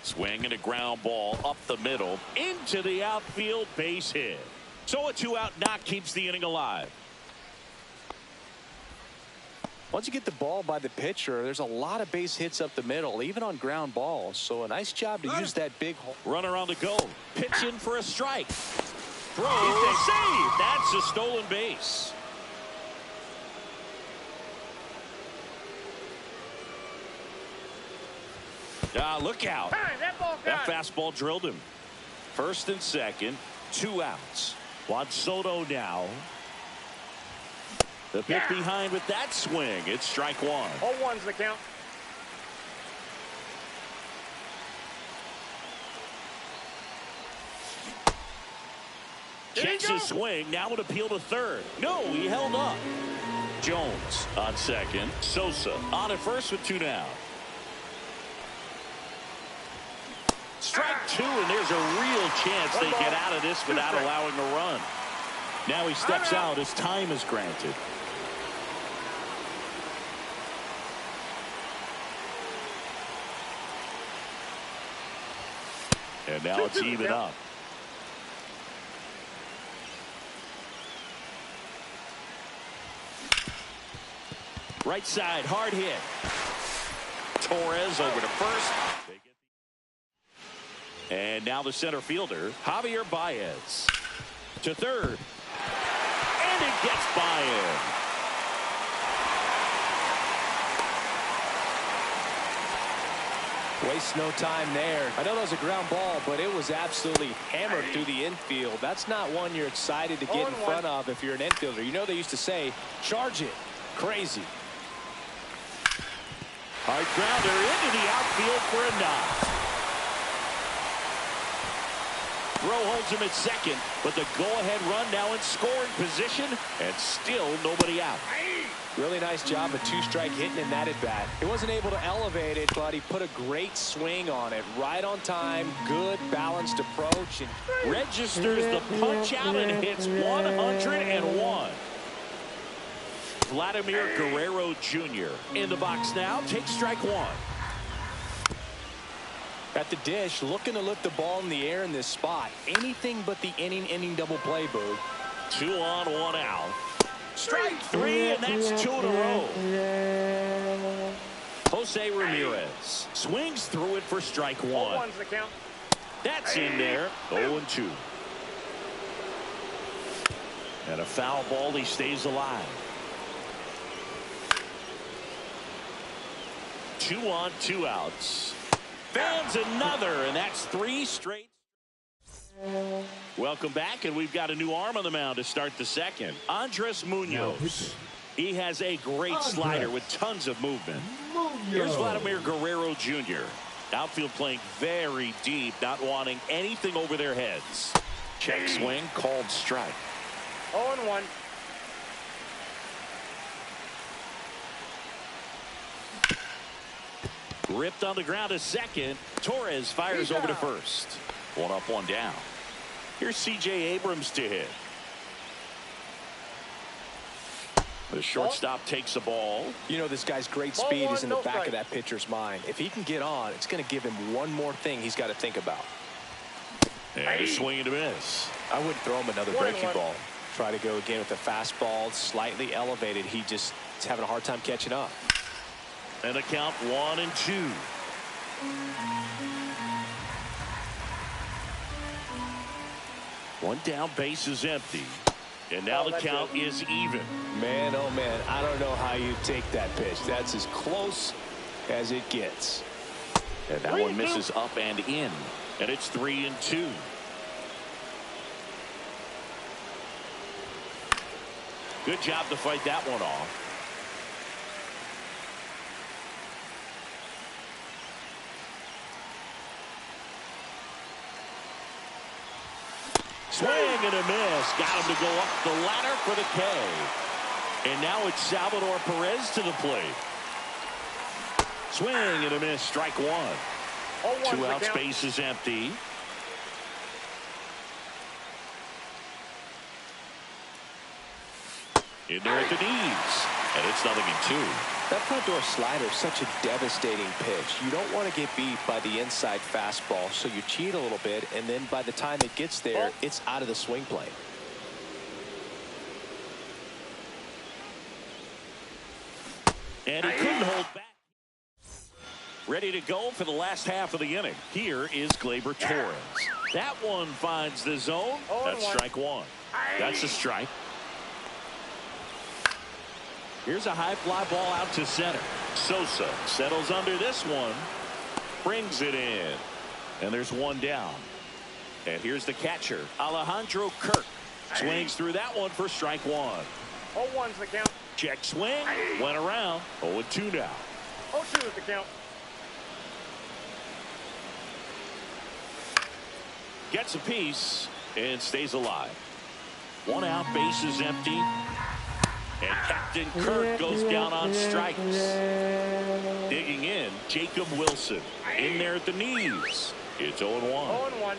Speaker 4: Swing and a ground ball up the middle into the outfield, base hit. So a 2-out knock keeps the inning alive.
Speaker 2: Once you get the ball by the pitcher, there's a lot of base hits up the middle, even on ground balls. So a nice job to use that big hole.
Speaker 4: Runner on the go. Pitch in for a strike. Throw save. That's a stolen base. Look out. That fastball drilled him. First and second, 2 outs. Juan Soto now The pitch behind with that swing. It's strike one.
Speaker 5: 0-1's the count.
Speaker 4: Checks his swing. Now would appeal to third. No, he held up. Jones on second. Sosa on at first with 2 down. Strike 2, and there's a real chance they get out of this without allowing a run. Now he steps out as time is granted. And now it's even up. Right side, hard hit. Torres over to first. And now the center fielder, Javier Baez. To third. And it gets Baez.
Speaker 2: Waste no time there. I know that was a ground ball, but it was absolutely hammered through the infield. That's not one you're excited to get in front of if you're an infielder. You know they used to say, charge it. Crazy.
Speaker 4: Hard grounder into the outfield for a knock. Throw holds him at second, but the go-ahead run now in scoring position, and still nobody out.
Speaker 2: Really nice job of 2-strike hitting in that at-bat. He wasn't able to elevate it, but he put a great swing on it. Right on time, good, balanced approach. And
Speaker 4: registers the punch-out and hits 101. Vladimir Guerrero Jr. in the box now. Takes strike 1.
Speaker 2: At the dish, looking to lift the ball in the air in this spot. Anything but the inning double play, Boog.
Speaker 4: 2 on, 1 out. Strike 3, and that's 2 in a row. Jose Ramirez swings through it for strike 1.
Speaker 5: 0-1's the count.
Speaker 4: That's in there. 0-2. And a foul ball. He stays alive. 2 on, 2 outs. Fans another, and that's 3 straight. Welcome back, and we've got a new arm on the mound to start the second. Andres Munoz. He has a great slider with tons of movement. Here's Vladimir Guerrero Jr. Outfield playing very deep, not wanting anything over their heads. Check swing, called strike.
Speaker 5: 0-1.
Speaker 4: Ripped on the ground to second. Torres fires over to first. 1 up, 1 down. Here's C.J. Abrams to hit. The shortstop takes the ball.
Speaker 2: You know this guy's great speed is in the back of that pitcher's mind. If he can get on, it's going to give him one more thing he's got to think about.
Speaker 4: And a swing and a miss.
Speaker 2: I wouldn't throw him another breaking ball. Try to go again with the fastball, slightly elevated. He just is having a hard time catching up.
Speaker 4: And a count 1-2. One down, base is empty. And now the count is even.
Speaker 2: Man, oh man, I don't know how you take that pitch. That's as close as it gets.
Speaker 4: And that one misses up and in. And it's 3-2. Good job to fight that one off. Swing and a miss. Got him to go up the ladder for the K. And now it's Salvador Perez to the plate. Swing and a miss. Strike 1. 2 outs, base is empty. In there at the knees. And it's 0-2.
Speaker 2: That front door slider is such a devastating pitch. You don't want to get beat by the inside fastball, so you cheat a little bit, and then by the time it gets there, it's out of the swing plane.
Speaker 4: And he couldn't hold back. Ready to go for the last half of the inning. Here is Gleyber Torres. That one finds the zone. That's strike 1. That's a strike. Here's a high fly ball out to center. Sosa settles under this one. Brings it in. And there's 1 down. And here's the catcher, Alejandro Kirk. Swings through that one for strike 1.
Speaker 5: 0-1's the count.
Speaker 4: Check swing. Went around. 0-2 now.
Speaker 5: 0-2 is the count.
Speaker 4: Gets a piece and stays alive. 1 out, bases empty. And Captain Kirk goes down on strikes. Digging in, Jacob Wilson. In there at the knees. It's 0-1.
Speaker 5: 0-1.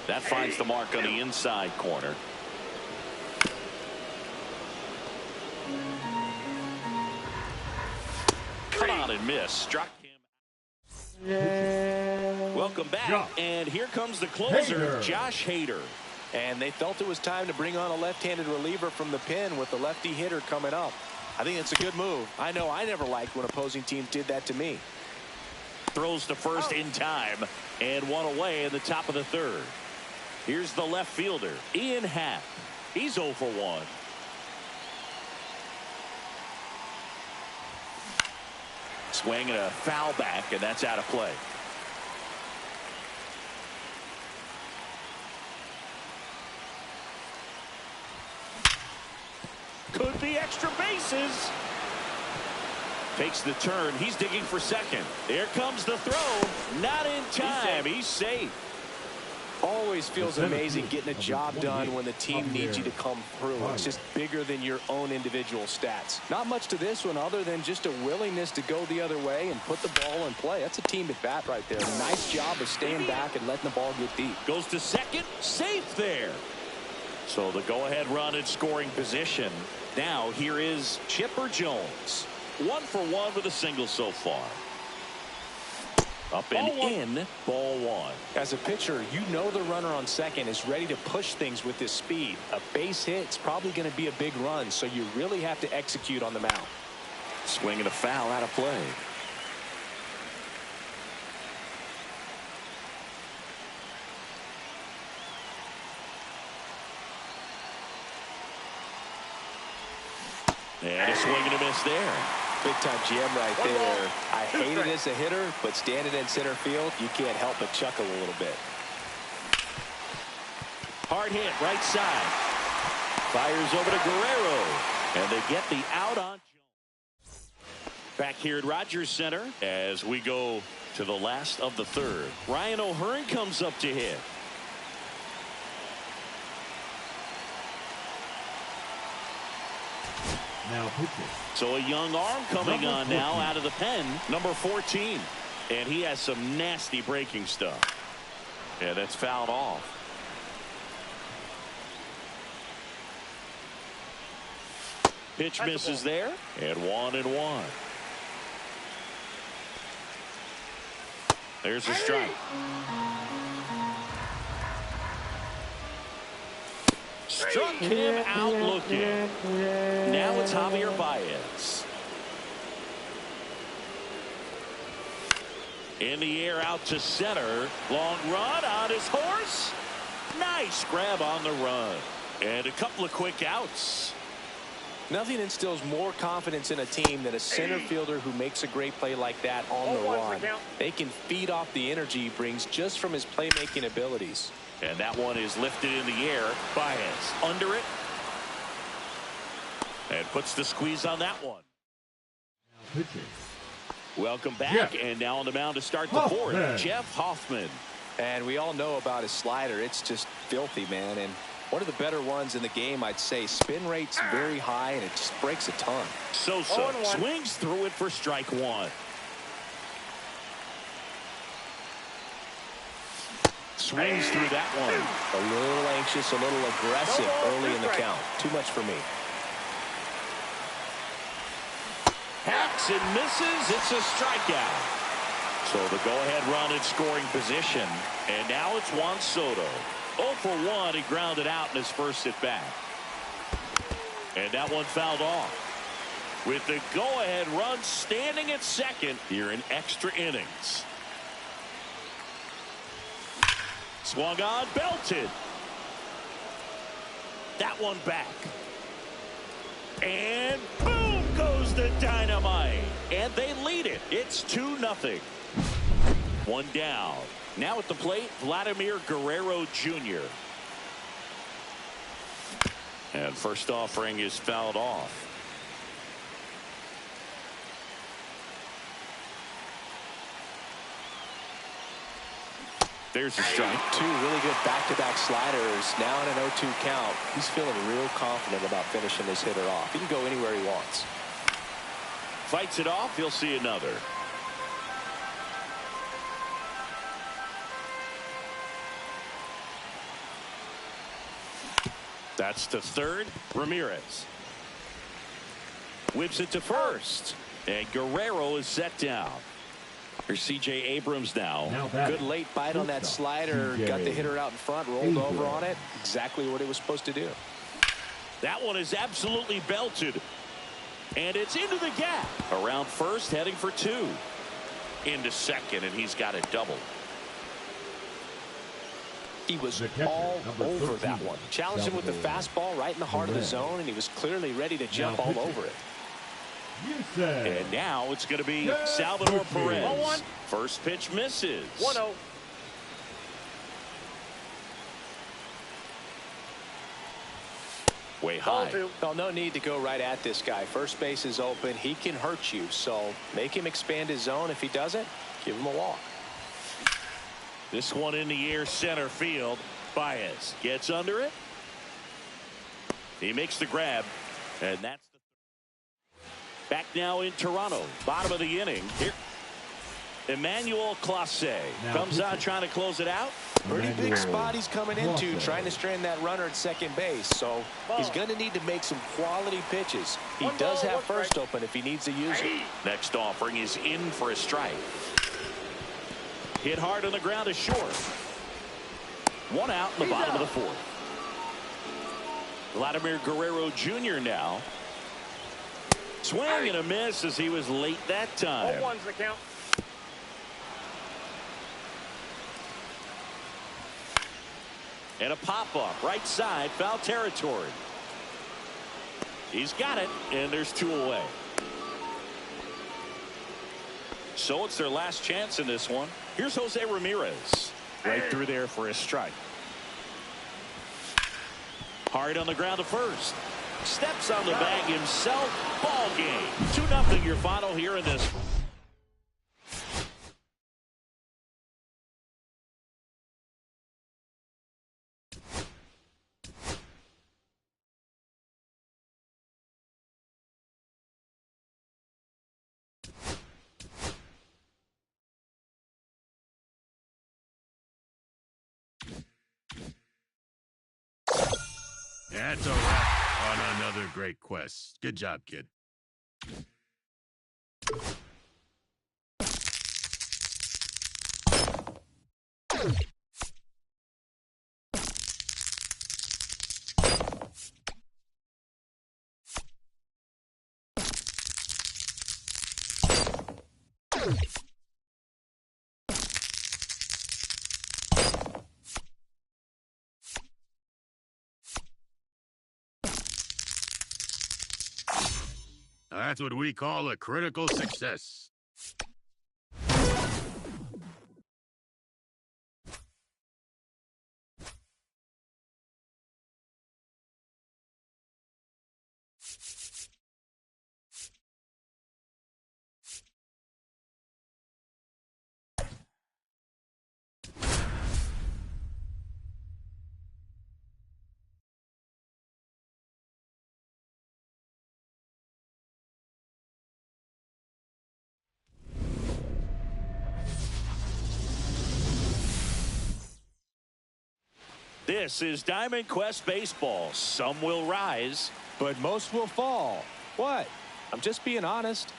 Speaker 4: That finds the mark on the inside corner. Cut on and miss. Struck him. Welcome back. And here comes the closer, Josh Hader.
Speaker 2: And they felt it was time to bring on a left-handed reliever from the pen with the lefty hitter coming up. I think it's a good move. I know I never liked when opposing teams did that to me.
Speaker 4: Throws to first in time and 1 away in the top of the third. Here's the left fielder, Ian Happ. He's 0 for 1. Swing and a foul back, and that's out of play. Could be extra bases. Takes the turn. He's digging for second. There comes the throw. Not in time. He's safe.
Speaker 2: Always feels amazing getting a job done when the team needs you to come through. It's just bigger than your own individual stats. Not much to this one other than just a willingness to go the other way and put the ball in play. That's a team at bat right there. Nice job of staying back and letting the ball get deep.
Speaker 4: Goes to second. Safe there. So the go-ahead run in scoring position. Now here is Chipper Jones. 1 for 1 with a single so far. Up and in, ball 1.
Speaker 2: As a pitcher, you know the runner on second is ready to push things with his speed. A base hit's probably going to be a big run, so you really have to execute on the mound.
Speaker 4: Swing and a foul out of play. And a swing and a miss there.
Speaker 2: Big time jam right there. I hate it as a hitter, but standing in center field, you can't help but chuckle a little bit.
Speaker 4: Hard hit, right side. Fires over to Guerrero. And they get the out on Jones. Back here at Rogers Center as we go to the last of the third. Ryan O'Hearn comes up to hit.
Speaker 1: Now pitching.
Speaker 4: So a young arm coming on now out of the pen, number 14. And he has some nasty breaking stuff. And that's fouled off. Pitch misses there. And 1-1. There's a strike. Struck him out looking. Now it's Javier Baez. In the air out to center. Long run on his horse. Nice grab on the run. And a couple of quick outs.
Speaker 2: Nothing instills more confidence in a team than a center fielder who makes a great play like that on the run. They can feed off the energy he brings just from his playmaking abilities.
Speaker 4: And that one is lifted in the air. Baez under it. And puts the squeeze on that one. Welcome back. And now on the mound to start the fourth, Jeff Hoffman.
Speaker 2: And we all know about his slider. It's just filthy, man. And one of the better ones in the game, I'd say. Spin rate's very high, and it just breaks a ton.
Speaker 4: Sosa swings through it for strike one. Swings through that one.
Speaker 2: A little anxious, a little aggressive early in the count. Too much for me.
Speaker 4: Hacks and misses. It's a strikeout. So the go-ahead run in scoring position. And now it's Juan Soto. 0 for 1. He grounded out in his first at bat. And that one fouled off. With the go-ahead run standing at second here in extra innings. Swung on, belted. That one back. And boom goes the dynamite. And they lead it. It's 2-0. One down. Now at the plate, Vladimir Guerrero Jr. And first offering is fouled off. There's a strike.
Speaker 2: Two really good back-to-back sliders. Now in an 0-2 count. He's feeling real confident about finishing this hitter off. He can go anywhere he wants.
Speaker 4: Fights it off. He'll see another. That's to third. Ramirez whips it to first, and Guerrero is set down. Here's C.J. Abrams now.
Speaker 2: Good late bite on that slider. Got the hitter out in front, rolled over on it. Exactly what it was supposed to do.
Speaker 4: That one is absolutely belted. And it's into the gap. Around first, heading for two. Into second, and he's got it double.
Speaker 2: He was all over that one. Challenged him with the fastball right in the heart of the zone, and he was clearly ready to jump all over it.
Speaker 4: And now it's going to be Salvador Perez. First pitch misses.
Speaker 5: 1-0.
Speaker 4: Way high.
Speaker 2: Well, no need to go right at this guy. First base is open. He can hurt you, so make him expand his zone. If he doesn't, give him a walk.
Speaker 4: This one in the air, center field. Baez gets under it. He makes the grab, and that's the back now in Toronto. Bottom of the inning. Here, Emmanuel Clase comes out trying to close it out.
Speaker 2: Pretty big spot he's coming into, trying to strand that runner at second base. So he's going to need to make some quality pitches. He does have first open if he needs to use it.
Speaker 4: Next offering is in for a strike. Hit hard on the ground is short. One out in the bottom of the fourth. Vladimir Guerrero Jr. now. Swing and a miss as he was late that time.
Speaker 5: 0-1's the count.
Speaker 4: And a pop-up right side, foul territory. He's got it, and there's two away. So it's their last chance in this one. Here's Jose Ramirez. Right through there for a strike. Hard on the ground to first. Steps on the bag himself. Ball game. 2-0 your final here in this one.
Speaker 3: That's a wrap on another great quest. Good job, kid. That's what we call a critical success.
Speaker 4: This is Diamond Quest Baseball. Some will rise,
Speaker 2: but most will fall. What? I'm just being honest.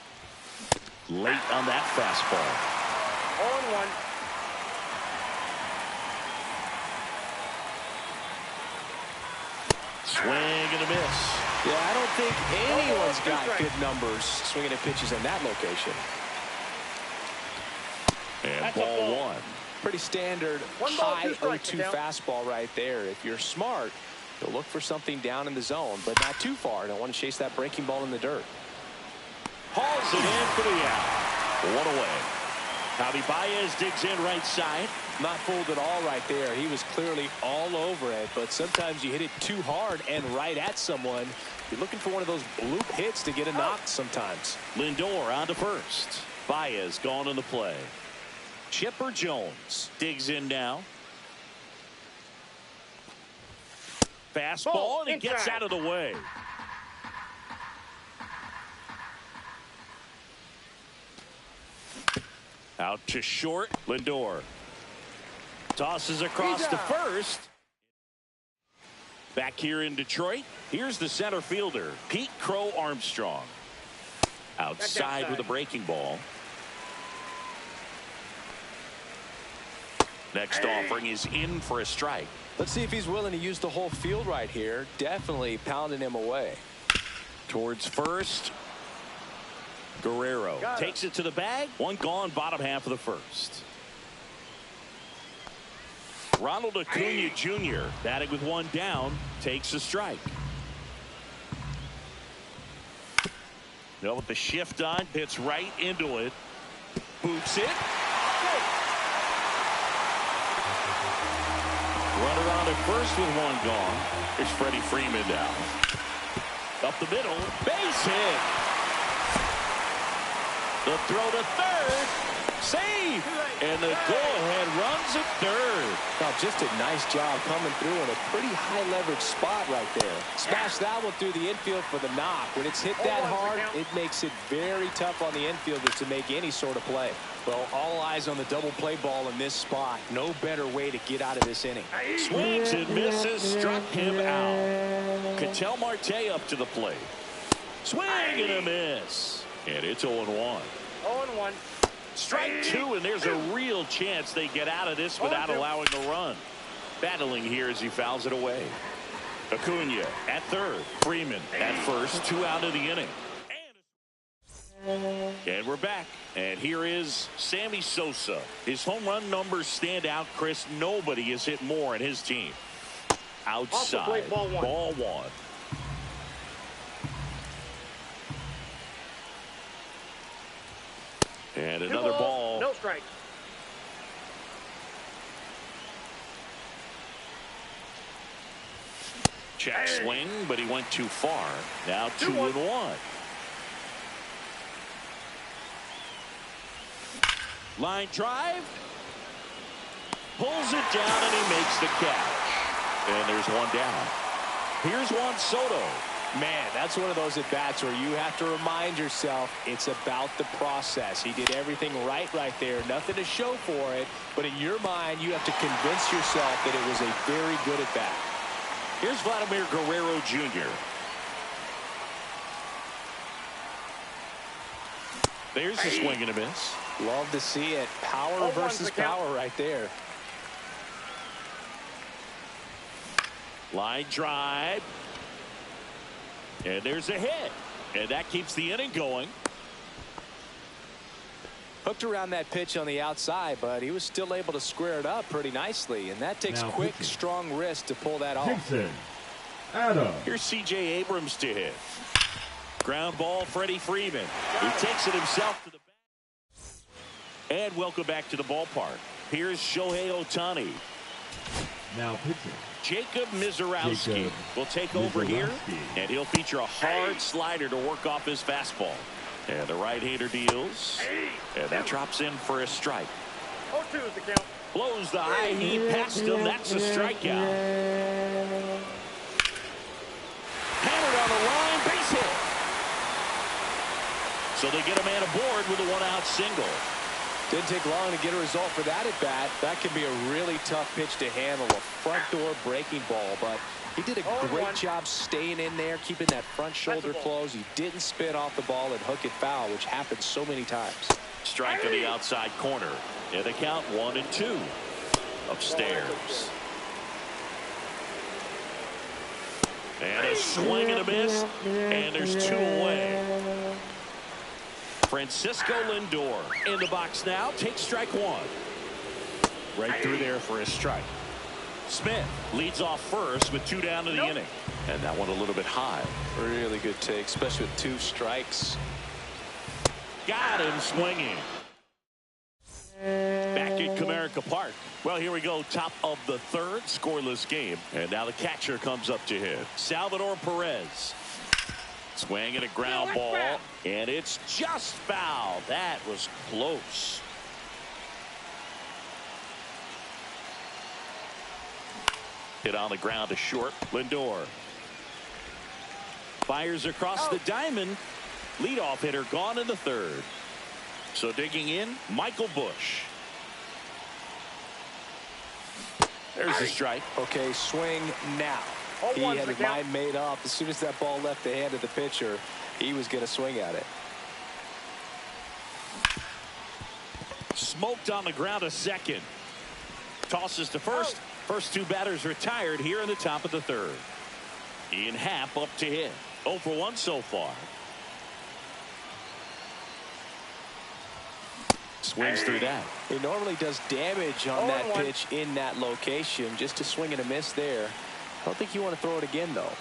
Speaker 4: Late on that fastball.
Speaker 5: 0-1.
Speaker 4: Swing and a miss.
Speaker 2: Yeah, I don't think anyone's got good numbers swinging at pitches in that location.
Speaker 4: And
Speaker 5: That's
Speaker 4: ball one.
Speaker 2: Pretty standard high 0-2 fastball right there. If you're smart, you'll look for something down in the zone, but not too far. Don't want to chase that breaking ball in the dirt.
Speaker 4: Hauls it in for the out. One away. Javi Baez digs in right side.
Speaker 2: Not fooled at all right there. He was clearly all over it, but sometimes you hit it too hard and right at someone. You're looking for one of those bloop hits to get a knock sometimes.
Speaker 4: Lindor on to first. Baez gone in the play. Chipper Jones digs in now. Fastball, and he gets out of the way. Out to short. Lindor tosses across to first. Back here in Detroit, here's the center fielder, Pete Crow Armstrong. Outside with a breaking ball. Next offering is in for a strike.
Speaker 2: Let's see if he's willing to use the whole field right here. Definitely pounding him away.
Speaker 4: Towards first. Guerrero takes it to the bag. One gone, bottom half of the first. Ronald Acuna Jr. batting with one down, takes a strike. Now with the shift on, hits right into it. Boots it. Runner on at first with one gone. Here's Freddie Freeman now. Up the middle, base hit. The throw to third. Save. And the go-ahead runs at third.
Speaker 2: Now, just a nice job coming through in a pretty high leverage spot right there. Smash that one through the infield for the knock. When it's hit that hard, it makes it very tough on the infielders to make any sort of play. Well, all eyes on the double play ball in this spot. No better way to get out of this inning.
Speaker 4: Swings and misses, struck him out. Ketel Marte up to the plate. Swing and a miss. And it's 0-1.
Speaker 5: 0-1.
Speaker 4: Strike two, and there's a real chance they get out of this without allowing a run. Battling here as he fouls it away. Acuna at third. Freeman at first. 2 out of the inning. And we're back. And here is Sammy Sosa. His home run numbers stand out, Chris. Nobody has hit more in his team. Outside. Ball one. And another ball.
Speaker 5: No strike.
Speaker 4: Check swing, but he went too far. Now 2-1. Line drive. Pulls it down, and he makes the catch. And there's one down. Here's Juan Soto.
Speaker 2: Man, that's one of those at-bats where you have to remind yourself it's about the process. He did everything right there. Nothing to show for it. But in your mind, you have to convince yourself that it was a very good at-bat.
Speaker 4: Here's Vladimir Guerrero Jr. There's a swing and a miss.
Speaker 2: Love to see it. Power versus power right there.
Speaker 4: Line drive. And there's a hit. And that keeps the inning going.
Speaker 2: Hooked around that pitch on the outside, but he was still able to square it up pretty nicely. And that takes quick, strong wrist to pull that off.
Speaker 4: Here's C.J. Abrams to hit. Ground ball, Freddie Freeman. He takes it himself to the back. And welcome back to the ballpark. Here's Shohei Ohtani.
Speaker 1: Now pitching.
Speaker 4: Jacob Mizorowski will take over here, and he'll feature a hard slider to work off his fastball. And the right-hander deals, and that drops in for a strike.
Speaker 5: 0-2 is the count.
Speaker 4: Blows the high heat past him. That's a strikeout. Hammered on the line, base hit. So they get a man aboard with a one-out single.
Speaker 2: Didn't take long to get a result for that at bat. That can be a really tough pitch to handle, a front door breaking ball, but he did a great job staying in there, keeping that front shoulder closed. He didn't spin off the ball and hook it foul, which happens so many times.
Speaker 4: Strike on the outside corner. And the count 1-2. Upstairs. And a swing and a miss. And there's 2 away. Francisco Lindor in the box now. Takes strike 1. Right through there for a strike. Smith leads off first with 2 down to the inning. And that one a little bit high.
Speaker 2: Really good take, especially with 2 strikes.
Speaker 4: Got him swinging. Back at Comerica Park. Well, here we go. Top of the third. Scoreless game. And now the catcher comes up to him. Salvador Perez. Swing and a ground ball. And it's just foul. That was close. Hit on the ground to short. Lindor fires across the diamond. Leadoff hitter gone in the third. So digging in, Michael Busch. There's a strike.
Speaker 2: Okay, swing now. He had his mind made up. As soon as that ball left the hand of the pitcher, he was going to swing at it.
Speaker 4: Smoked on the ground to second. Tosses to first. First two batters retired here in the top of the third. Ian Happ up to hit. 0 for 1 so far. Swings through that.
Speaker 2: He normally does damage on that pitch in that location. Just a swing and a miss there. I don't think you want to throw it again, though.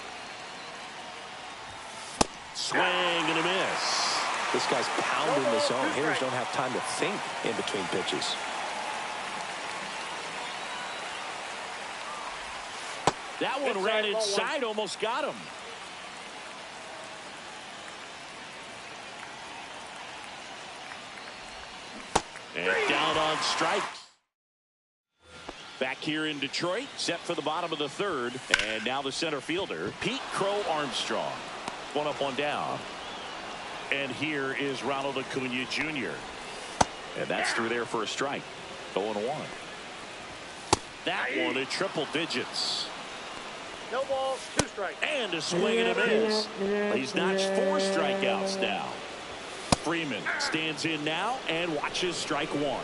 Speaker 4: Swing and a miss.
Speaker 2: This guy's pounding the zone. Hitters don't have time to think in between pitches.
Speaker 4: That one ran inside, almost got him. And down on strikes. Back here in Detroit, set for the bottom of the third. And now the center fielder, Pete Crow Armstrong. One up, one down. And here is Ronald Acuna Jr. And that's through there for a strike. 0-1. That one at triple digits.
Speaker 5: No balls, 2 strikes.
Speaker 4: And a swing and a miss. He's notched 4 strikeouts now. Freeman stands in now and watches strike 1.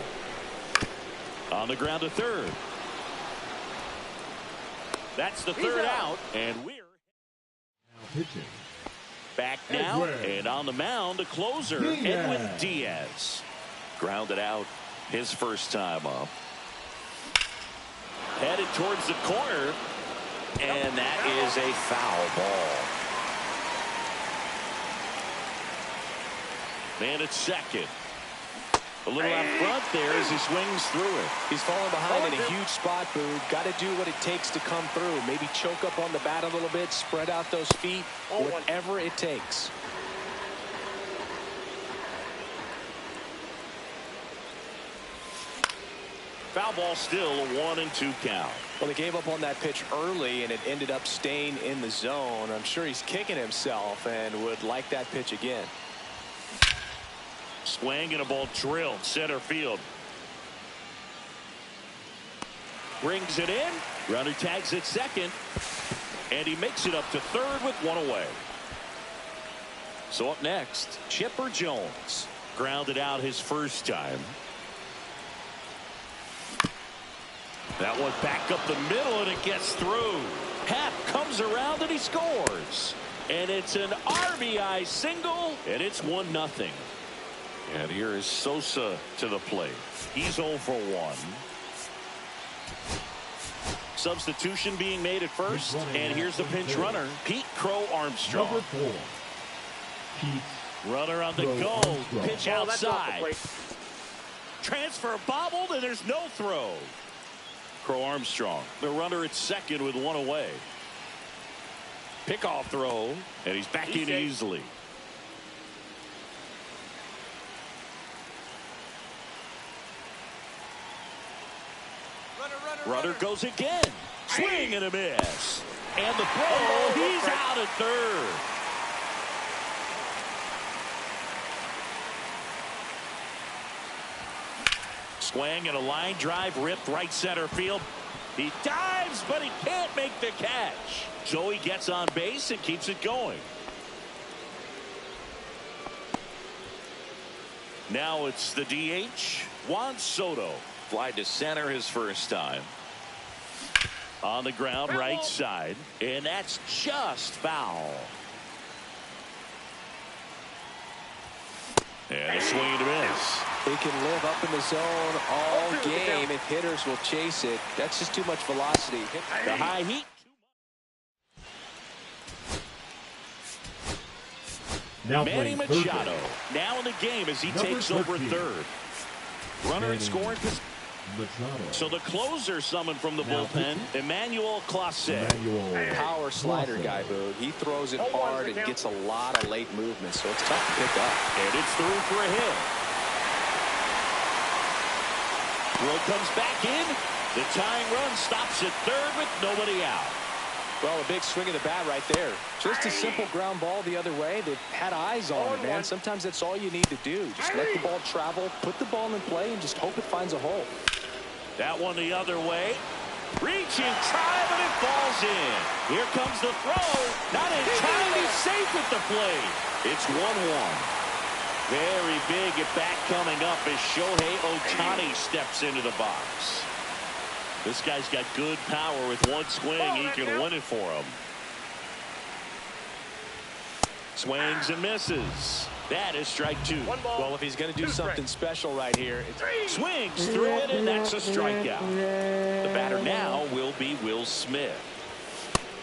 Speaker 4: On the ground to third. That's the third out. And we're
Speaker 1: Now pitching.
Speaker 4: back now. And on the mound, the closer, Edwin Diaz. Grounded out his first time up. Headed towards the corner. And that is a foul ball. Man at second. A little out front there as he swings through it.
Speaker 2: He's falling behind in a huge spot, Boog. Got to do what it takes to come through. Maybe choke up on the bat a little bit, spread out those feet, whatever it takes.
Speaker 4: Foul ball still, a 1-2 count.
Speaker 2: Well, they gave up on that pitch early, and it ended up staying in the zone. I'm sure he's kicking himself and would like that pitch again.
Speaker 4: Swing and a ball drilled center field. Brings it in. Runner tags at second. And he makes it up to third with 1 away. So up next, Chipper Jones. Grounded out his first time. That one back up the middle, and it gets through. Happ comes around and he scores. And it's an RBI single, and it's 1-0. And here is Sosa to the plate. He's 0 for 1. Substitution being made at first, and here's the pinch runner, Pete Crow Armstrong.
Speaker 1: Number 4. Pete
Speaker 4: Runner on the go. Pitch outside. Transfer bobbled, and there's no throw. Crow Armstrong, the runner at second with 1 away. Pickoff throw, and he's back in easily. Runner goes again. Swing and a miss. And the throw, he's out at third. Swing and a line drive ripped right center field. He dives, but he can't make the catch. So he gets on base and keeps it going. Now it's the DH, Juan Soto. Fly to center his first time. On the ground, right side. And that's just foul. And a swing and a miss.
Speaker 2: He can live up in the zone all game if hitters will chase it. That's just too much velocity.
Speaker 4: The high heat.
Speaker 1: Now
Speaker 4: Manny
Speaker 1: playing
Speaker 4: Machado now in the game as he takes over third. Runner in scoring position. So the closer summoned from the bullpen, Emmanuel Clase.
Speaker 2: Power slider guy, Boog. He throws it hard and gets a lot of late movement, so it's tough to pick up.
Speaker 4: And it's through for a hit. Throw comes back in, The tying run stops at third with nobody out.
Speaker 2: Well, a big swing of the bat right there. Just a simple ground ball the other way. They've had eyes on it, man. Sometimes that's all you need to do. Just let the ball travel, put the ball in play, and just hope it finds a hole.
Speaker 4: That one the other way. Reaching, try, but it falls in. Here comes the throw. Not in time. He's safe at the plate. It's 1-1. Very big at bat coming up as Shohei Ohtani steps into the box. This guy's got good power. With one swing, he can win it for him. Swings and misses. That is strike 2.
Speaker 2: Well, if he's going to do something special right here, it's
Speaker 4: swings through it, and that's a strikeout. The batter now will be Will Smith.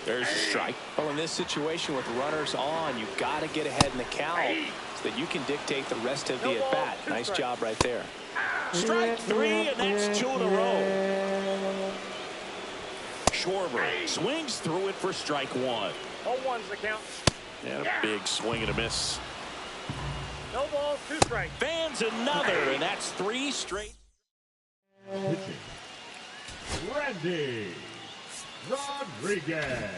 Speaker 4: There's a strike.
Speaker 2: Well, in this situation with runners on, you've got to get ahead in the count so that you can dictate the rest of the at-bat. Nice job right there.
Speaker 4: Strike 3, and that's 2 in a row. Schwarber swings through it for strike 1.
Speaker 5: 0-1's the count.
Speaker 4: And a big swing and a miss.
Speaker 5: No balls, 2 strikes.
Speaker 4: Fans another, and that's 3 straight.
Speaker 1: Pitching. Randy Rodriguez.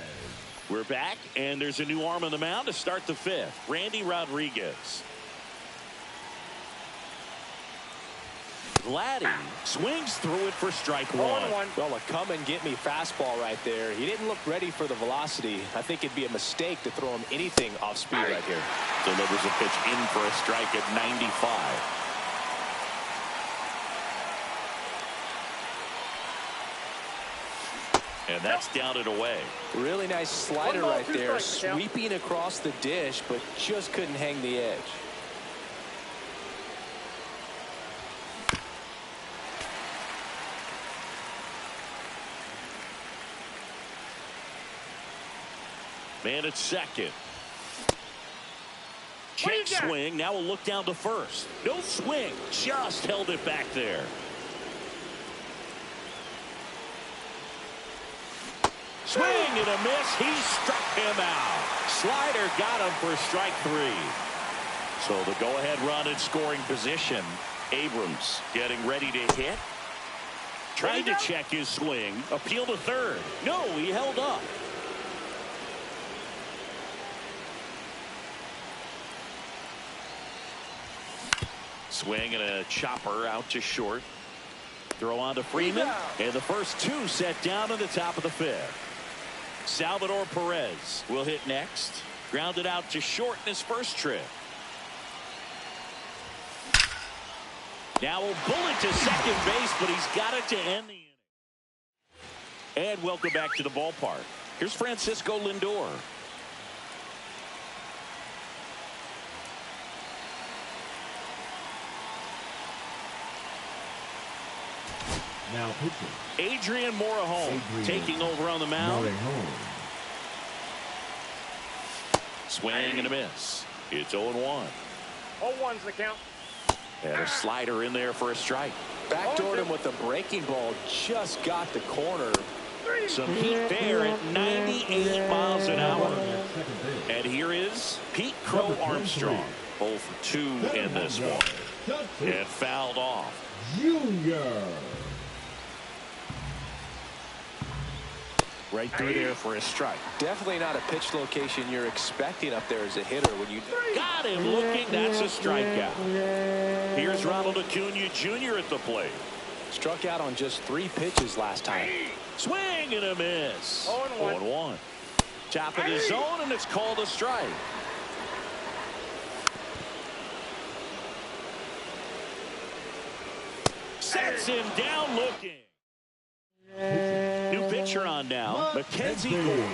Speaker 4: We're back, and there's a new arm on the mound to start the 5th. Randy Rodriguez. Vladdy swings through it for strike 1.
Speaker 2: Well, a come-and-get-me fastball right there. He didn't look ready for the velocity. I think it'd be a mistake to throw him anything off speed right here.
Speaker 4: Delivers a pitch in for a strike at 95. And that's down and away.
Speaker 2: Really nice slider right there. Sweeping across the dish, but just couldn't hang the edge.
Speaker 4: Man at second. Check swing. Now we'll look down to first. No swing. Just held it back there. Swing and a miss. He struck him out. Slider got him for strike 3. So the go-ahead run in scoring position. Abrams getting ready to hit. Trying to check his swing. Appeal to third. No, he held up. Swing and a chopper out to short. Throw on to Freeman. And the first 2 set down in the top of the 5th. Salvador Perez will hit next. Grounded out to short in his first trip. Now a bullet to second base, but he's got it to end the inning. And welcome back to the ballpark. Here's Francisco Lindor.
Speaker 1: Now pitching.
Speaker 4: Adrian Morejon taking over on the mound. Swing and a miss. It's 0-1.
Speaker 5: 0-1's the count.
Speaker 4: And a slider in there for a strike.
Speaker 2: Backdoored him with a breaking ball. Just got the corner.
Speaker 4: Some heat there at 98 miles an hour. And here is Pete Crow Armstrong. 0 for 2 in this one. And fouled off.
Speaker 1: Junior.
Speaker 2: Right through there for a strike. Definitely not a pitch location you're expecting up there as a hitter when you
Speaker 4: got him looking. That's a strikeout. Here's Ronald Acuna Jr. at the plate.
Speaker 2: Struck out on just 3 pitches last time.
Speaker 4: Swing and a miss. 0-1. Top of the zone, and it's called a strike. Sets him down looking. New pitcher on now, Mackenzie Gore.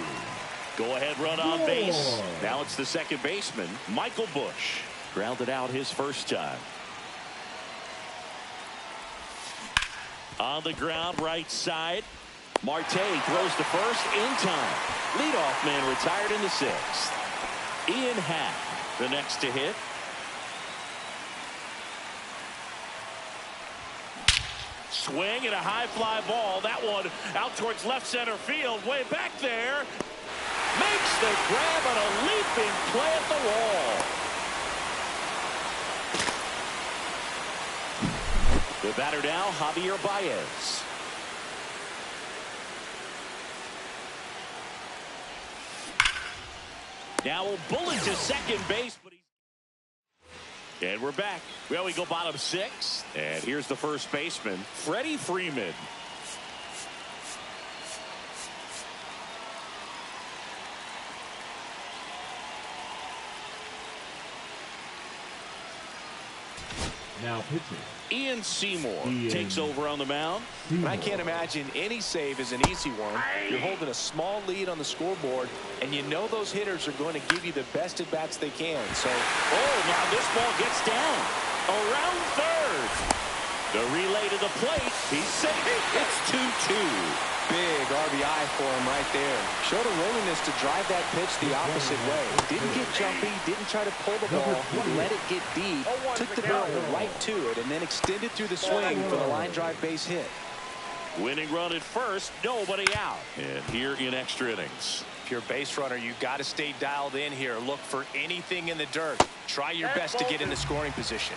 Speaker 4: Go-ahead run on base. Now it's the second baseman, Michael Busch. Grounded out his first time. On the ground, right side. Marte throws to first in time. Leadoff man retired in the 6th. Ian Happ, the next to hit. Swing and a high fly ball. That one out towards left center field. Way back there. Makes the grab on a leaping play at the wall. The batter now, Javier Baez. Now a bullet to second base, but and we're back. Well, we go bottom 6, and here's the first baseman, Freddie Freeman.
Speaker 1: Now pitching.
Speaker 4: Ian Seymour takes over on the mound.
Speaker 2: And I can't imagine any save is an easy one. You're holding a small lead on the scoreboard, and you know those hitters are going to give you the best at-bats they can. So,
Speaker 4: now this ball gets down around third. The relay to the plate. He's safe. It's 2-2.
Speaker 2: Big RBI for him right there. Showed a willingness to drive that pitch the opposite way. Didn't get jumpy, didn't try to pull the ball. He let it get deep, took the barrel right to it, and then extended through the swing for the line drive base hit.
Speaker 4: Winning run at first, nobody out. And here in extra innings.
Speaker 2: If you're a base runner, you got to stay dialed in here. Look for anything in the dirt. Try your best to get in the scoring position.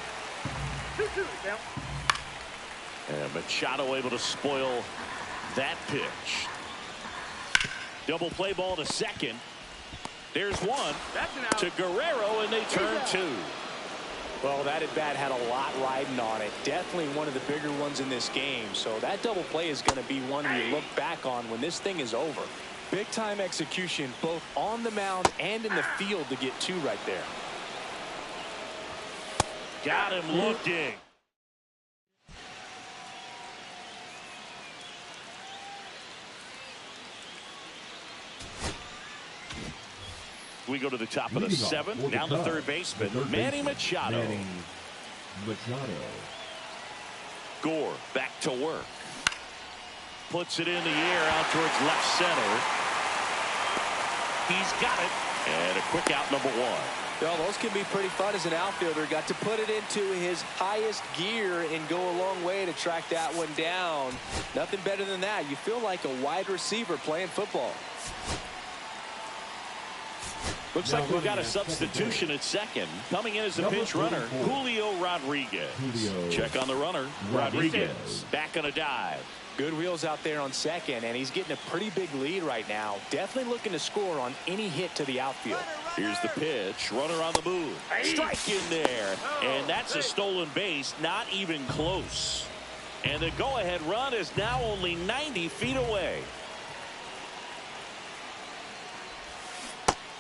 Speaker 5: 2-2 count.
Speaker 4: And Machado able to spoil that pitch. Double play ball to second. There's one to Guerrero, and they turn 2.
Speaker 2: Well, that at bat had a lot riding on it. Definitely one of the bigger ones in this game. So that double play is going to be one you look back on when this thing is over. Big time execution both on the mound and in the field to get 2 right there.
Speaker 4: Got him looking. We go to the top of the 7th. Now the third baseman, Manny Machado. Gore back to work. Puts it in the air out towards left center. He's got it. And a quick out, number 1.
Speaker 2: Well, those can be pretty fun as an outfielder. Got to put it into his highest gear and go a long way to track that one down. Nothing better than that. You feel like a wide receiver playing football.
Speaker 4: Looks like we've got a substitution at second. Coming in as a pinch runner, Julio Rodriguez. Check on the runner, Rodriguez. Back on a dive.
Speaker 2: Good wheels out there on second, and he's getting a pretty big lead right now. Definitely looking to score on any hit to the outfield.
Speaker 4: Here's the pitch. Runner on the move. Strike in there. And that's a stolen base. Not even close. And the go-ahead run is now only 90 feet away.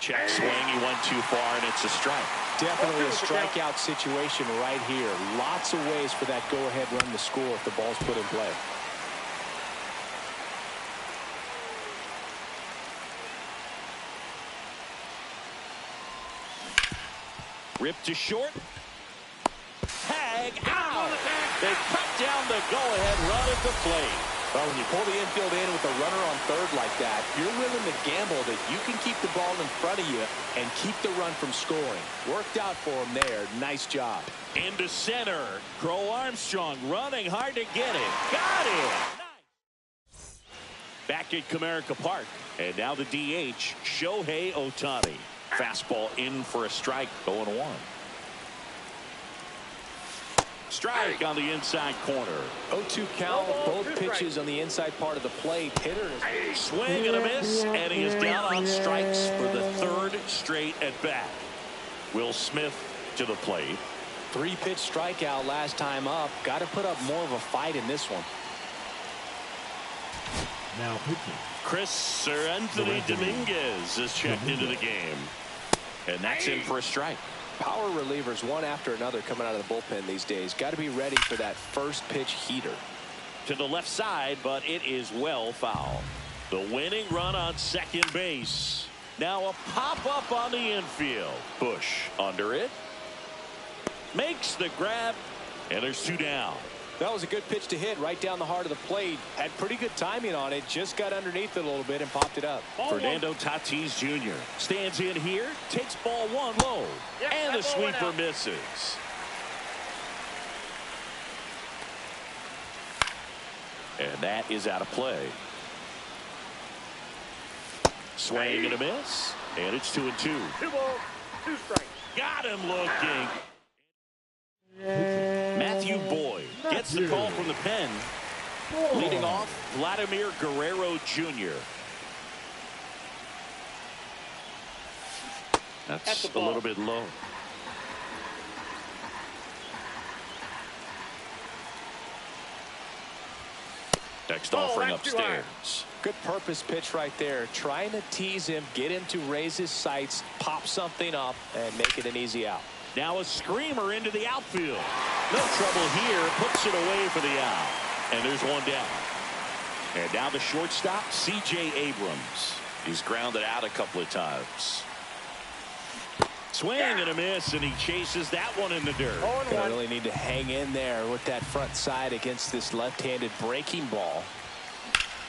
Speaker 4: Check swing. He went too far, and it's a strike.
Speaker 2: Definitely a strikeout situation right here. Lots of ways for that go-ahead run to score if the ball's put in play.
Speaker 4: Ripped to short. Tag out. They cut down the go-ahead run at the plate.
Speaker 2: Well, when you pull the infield in with a runner on third like that, you're willing to gamble that you can keep the ball in front of you and keep the run from scoring. Worked out for him there. Nice job.
Speaker 4: Into center. Crow Armstrong running hard to get it. Got it. Nice. Back at Comerica Park. And now the DH, Shohei Ohtani. Fastball in for a strike, 0-1. Strike on the inside corner.
Speaker 2: 0-2 count, both pitches on the inside part of the plate. Hitter
Speaker 4: swing and a miss, and he is down on strikes for the 3rd straight at bat. Will Smith to the plate.
Speaker 2: 3-pitch strikeout last time up. Got to put up more of a fight in this one.
Speaker 1: Now pitching.
Speaker 4: Sir Anthony Dominguez is checked into the game. And that's in for a strike.
Speaker 2: Power relievers one after another coming out of the bullpen these days. Got to be ready for that first pitch heater.
Speaker 4: To the left side, but it is well foul. The winning run on second base. Now a pop up on the infield. Bush under it. Makes the grab, and there's 2 down.
Speaker 2: That was a good pitch to hit right down the heart of the plate. Had pretty good timing on it. Just got underneath it a little bit and popped it up.
Speaker 4: Fernando Tatis Jr. stands in here, takes ball 1 low, and the sweeper misses. And that is out of play. Swing and a miss, and it's 2-2.
Speaker 5: 2 balls, 2 strikes.
Speaker 4: Got him looking. Matthew Boyd gets the call from the pen. Leading off, Vladimir Guerrero Jr. That's a little bit low. Next offering upstairs.
Speaker 2: Good purpose pitch right there. Trying to tease him, get him to raise his sights, pop something up, and make it an easy out.
Speaker 4: Now a screamer into the outfield. No trouble here. Puts it away for the out. And there's one down. And now the shortstop, C.J. Abrams. He's grounded out a couple of times. Swing and a miss, and he chases that one in the dirt.
Speaker 2: Gonna really need to hang in there with that front side against this left-handed breaking ball.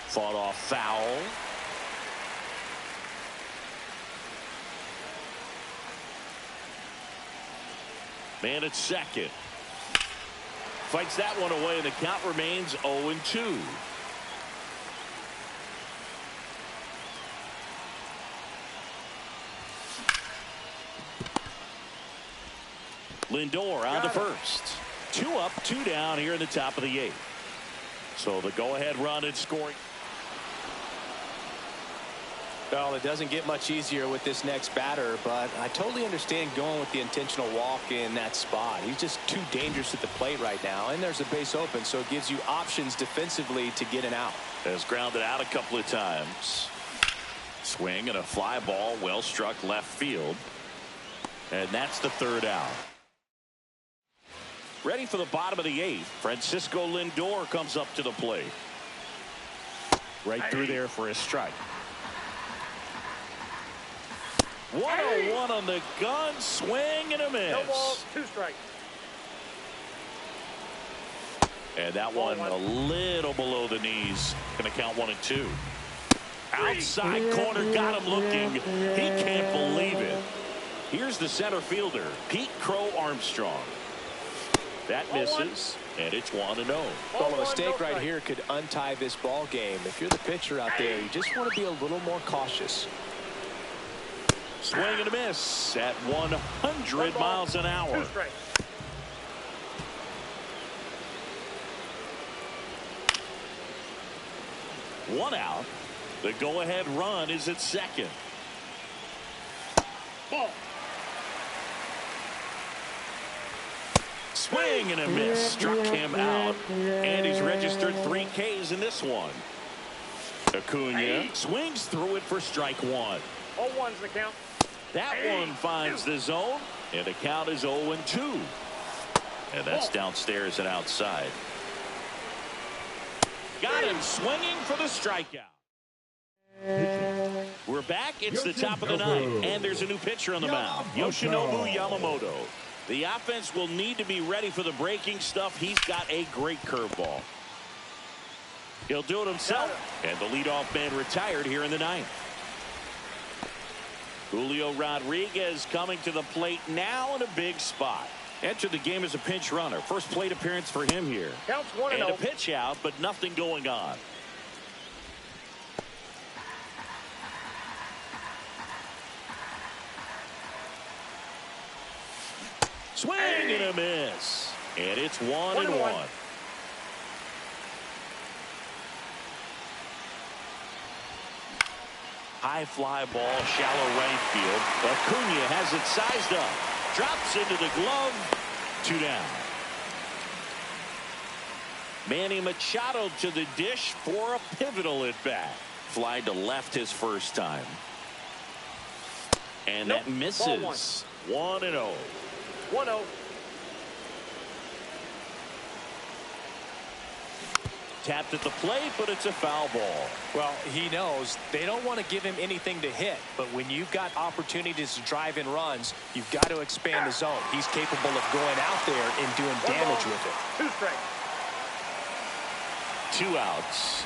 Speaker 4: Fought off foul. Man at second. Fights that one away, and the count remains 0-2. Lindor on to first. 2 up, 2 down here in the top of the 8th. So the go-ahead run and scoring.
Speaker 2: Well, it doesn't get much easier with this next batter, but I totally understand going with the intentional walk in that spot. He's just too dangerous at the plate right now, and there's a base open, so it gives you options defensively to get an out.
Speaker 4: Has grounded out a couple of times. Swing and a fly ball, well struck left field. And that's the 3rd out. Ready for the bottom of the 8th. Francisco Lindor comes up to the plate. Right through there for a strike. 1-0-1 on the gun. Swing and a miss.
Speaker 5: No balls, 2 strikes.
Speaker 4: And that one a little below the knees. Going to count 1 and 2. Outside corner, got him looking. He can't believe it. Here's the center fielder, Pete Crow Armstrong. That misses, and it's 1-0.
Speaker 2: Well, a mistake right here could untie this ball game. If you're the pitcher out there, you just want to be a little more cautious.
Speaker 4: Swing and a miss at 100 miles an hour.
Speaker 5: 2 strikes.
Speaker 4: One out. The go-ahead run is at second.
Speaker 5: Ball.
Speaker 4: Swing and a miss. Struck him out. And he's registered 3 Ks in this one. Acuna swings through it for strike 1.
Speaker 5: 0-1's the count.
Speaker 4: That one finds the zone. And the count is 0-2. And that's downstairs and outside. Got him swinging for the strikeout. We're back. It's the top of the 9th. And there's a new pitcher on the mound. Yoshinobu Yamamoto. The offense will need to be ready for the breaking stuff. He's got a great curveball. He'll do it himself. And the leadoff man retired here in the 9th. Julio Rodriguez coming to the plate now in a big spot. Entered the game as a pinch runner. First plate appearance for him here.
Speaker 5: Counts 1-0.
Speaker 4: And a pitch out, but nothing going on. Swing and a miss. And it's 1-1. High fly ball, shallow right field. Acuna has it sized up. Drops into the glove. 2 down. Manny Machado to the dish for a pivotal at bat. Fly to left his first time. And that misses. 1-0.
Speaker 5: 1-0.
Speaker 4: Tapped at the plate, but it's a foul ball.
Speaker 2: Well, he knows they don't want to give him anything to hit, but when you've got opportunities to drive in runs, you've got to expand the zone. He's capable of going out there and doing damage with it.
Speaker 5: 2 strikes.
Speaker 4: 2 outs.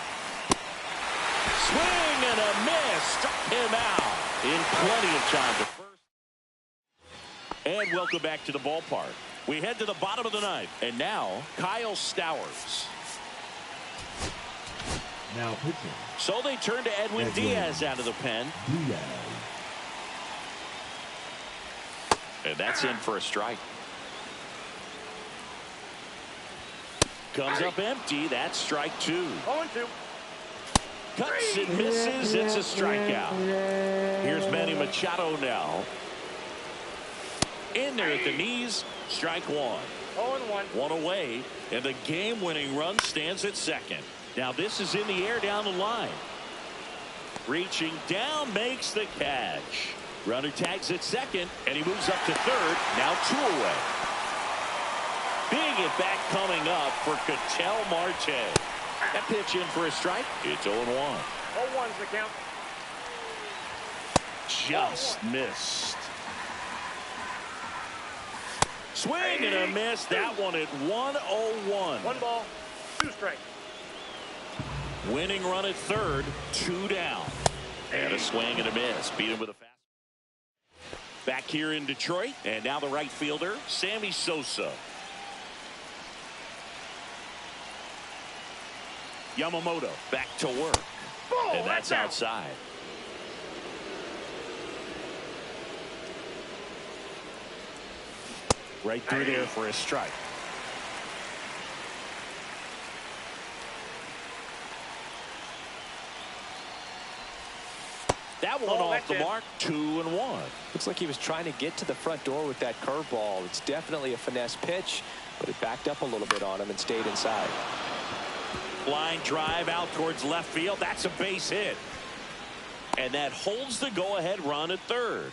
Speaker 4: Swing and a miss. Struck him out in plenty of time to first. And welcome back to the ballpark. We head to the bottom of the 9th. And now, Kyle Stowers.
Speaker 1: Now pitching.
Speaker 4: So they turn to Edwin Diaz out of the pen. And that's in for a strike. Comes up empty. That's strike 2.
Speaker 5: 0-2.
Speaker 4: Cuts and misses. It's a strikeout. Here's Manny Machado now. In there at the knees, strike one.
Speaker 5: 0-1.
Speaker 4: One away, and the game-winning run stands at second. Now this is in the air down the line. Reaching down, makes the catch. Runner tags at second, and he moves up to third. Now 2 away. Big at bat coming up for Ketel Marte. That pitch in for a strike. It's 0-1.
Speaker 5: 0-1's the count.
Speaker 4: Just missed. Swing and a miss. That one at 1-0-1.
Speaker 5: 1 ball, 2 strikes.
Speaker 4: Winning run at third, 2 down. And a swing and a miss. Beat him with a fast. Back here in Detroit, and now the right fielder, Sammy Sosa. Yamamoto back to work. And that's outside. Right through there for a strike. That one off the mark. 2-1.
Speaker 2: Looks like he was trying to get to the front door with that curveball. It's definitely a finesse pitch, but it backed up a little bit on him and stayed inside.
Speaker 4: Line drive out towards left field. That's a base hit. And that holds the go-ahead run at third.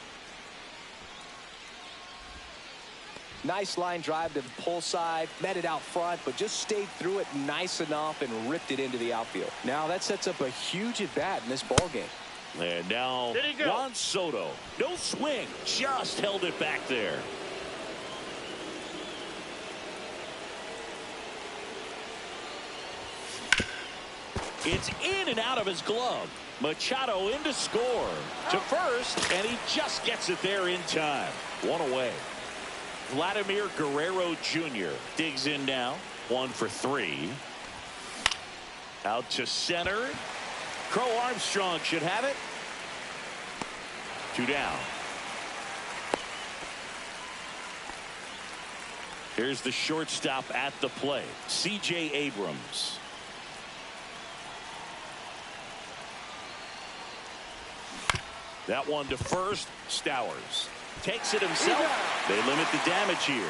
Speaker 2: Nice line drive to the pull side, met it out front, but just stayed through it nice enough and ripped it into the outfield. Now that sets up a huge at bat in this ball game.
Speaker 4: And now Juan Soto. No swing, just held it back there. It's in and out of his glove. Machado in to score. To first, and he just gets it there in time. 1 away. Vladimir Guerrero Jr. digs in now. 1 for 3. Out to center. Crow Armstrong should have it. 2 down. Here's the shortstop at the plate, C.J. Abrams. That one to first. Stowers takes it himself. They limit the damage here.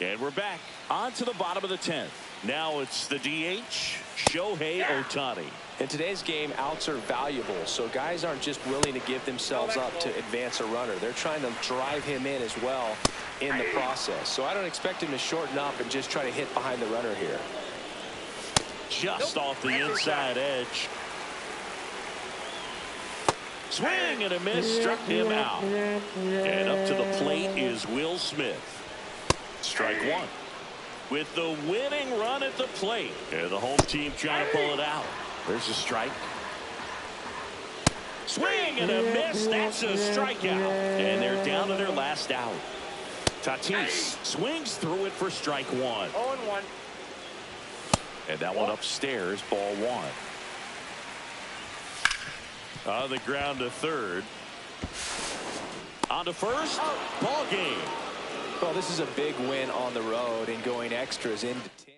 Speaker 4: And we're back on to the bottom of the 10th. Now it's the DH, Shohei Ohtani.
Speaker 2: In today's game, outs are valuable, so guys aren't just willing to give themselves up to advance a runner. They're trying to drive him in as well in the process. So I don't expect him to shorten up and just try to hit behind the runner here.
Speaker 4: Just off the inside edge. Swing and a miss, struck him out. And up to the plate is Will Smith. Strike one. With the winning run at the plate. And the home team trying to pull it out. There's a strike. Swing and a miss. That's a strikeout. And they're down to their last out. Tatis swings through it for strike one.
Speaker 5: 0-1.
Speaker 4: And that one upstairs, ball one. On the ground to third. On to first. Ball game.
Speaker 2: Well, this is a big win on the road and going extras into 10.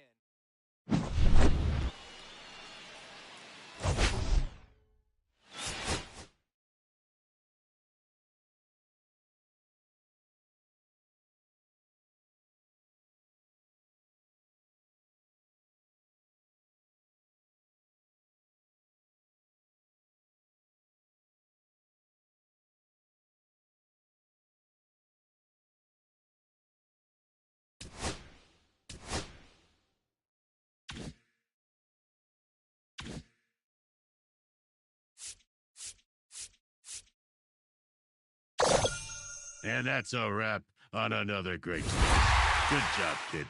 Speaker 3: And that's a wrap on another great day. Good job, kid.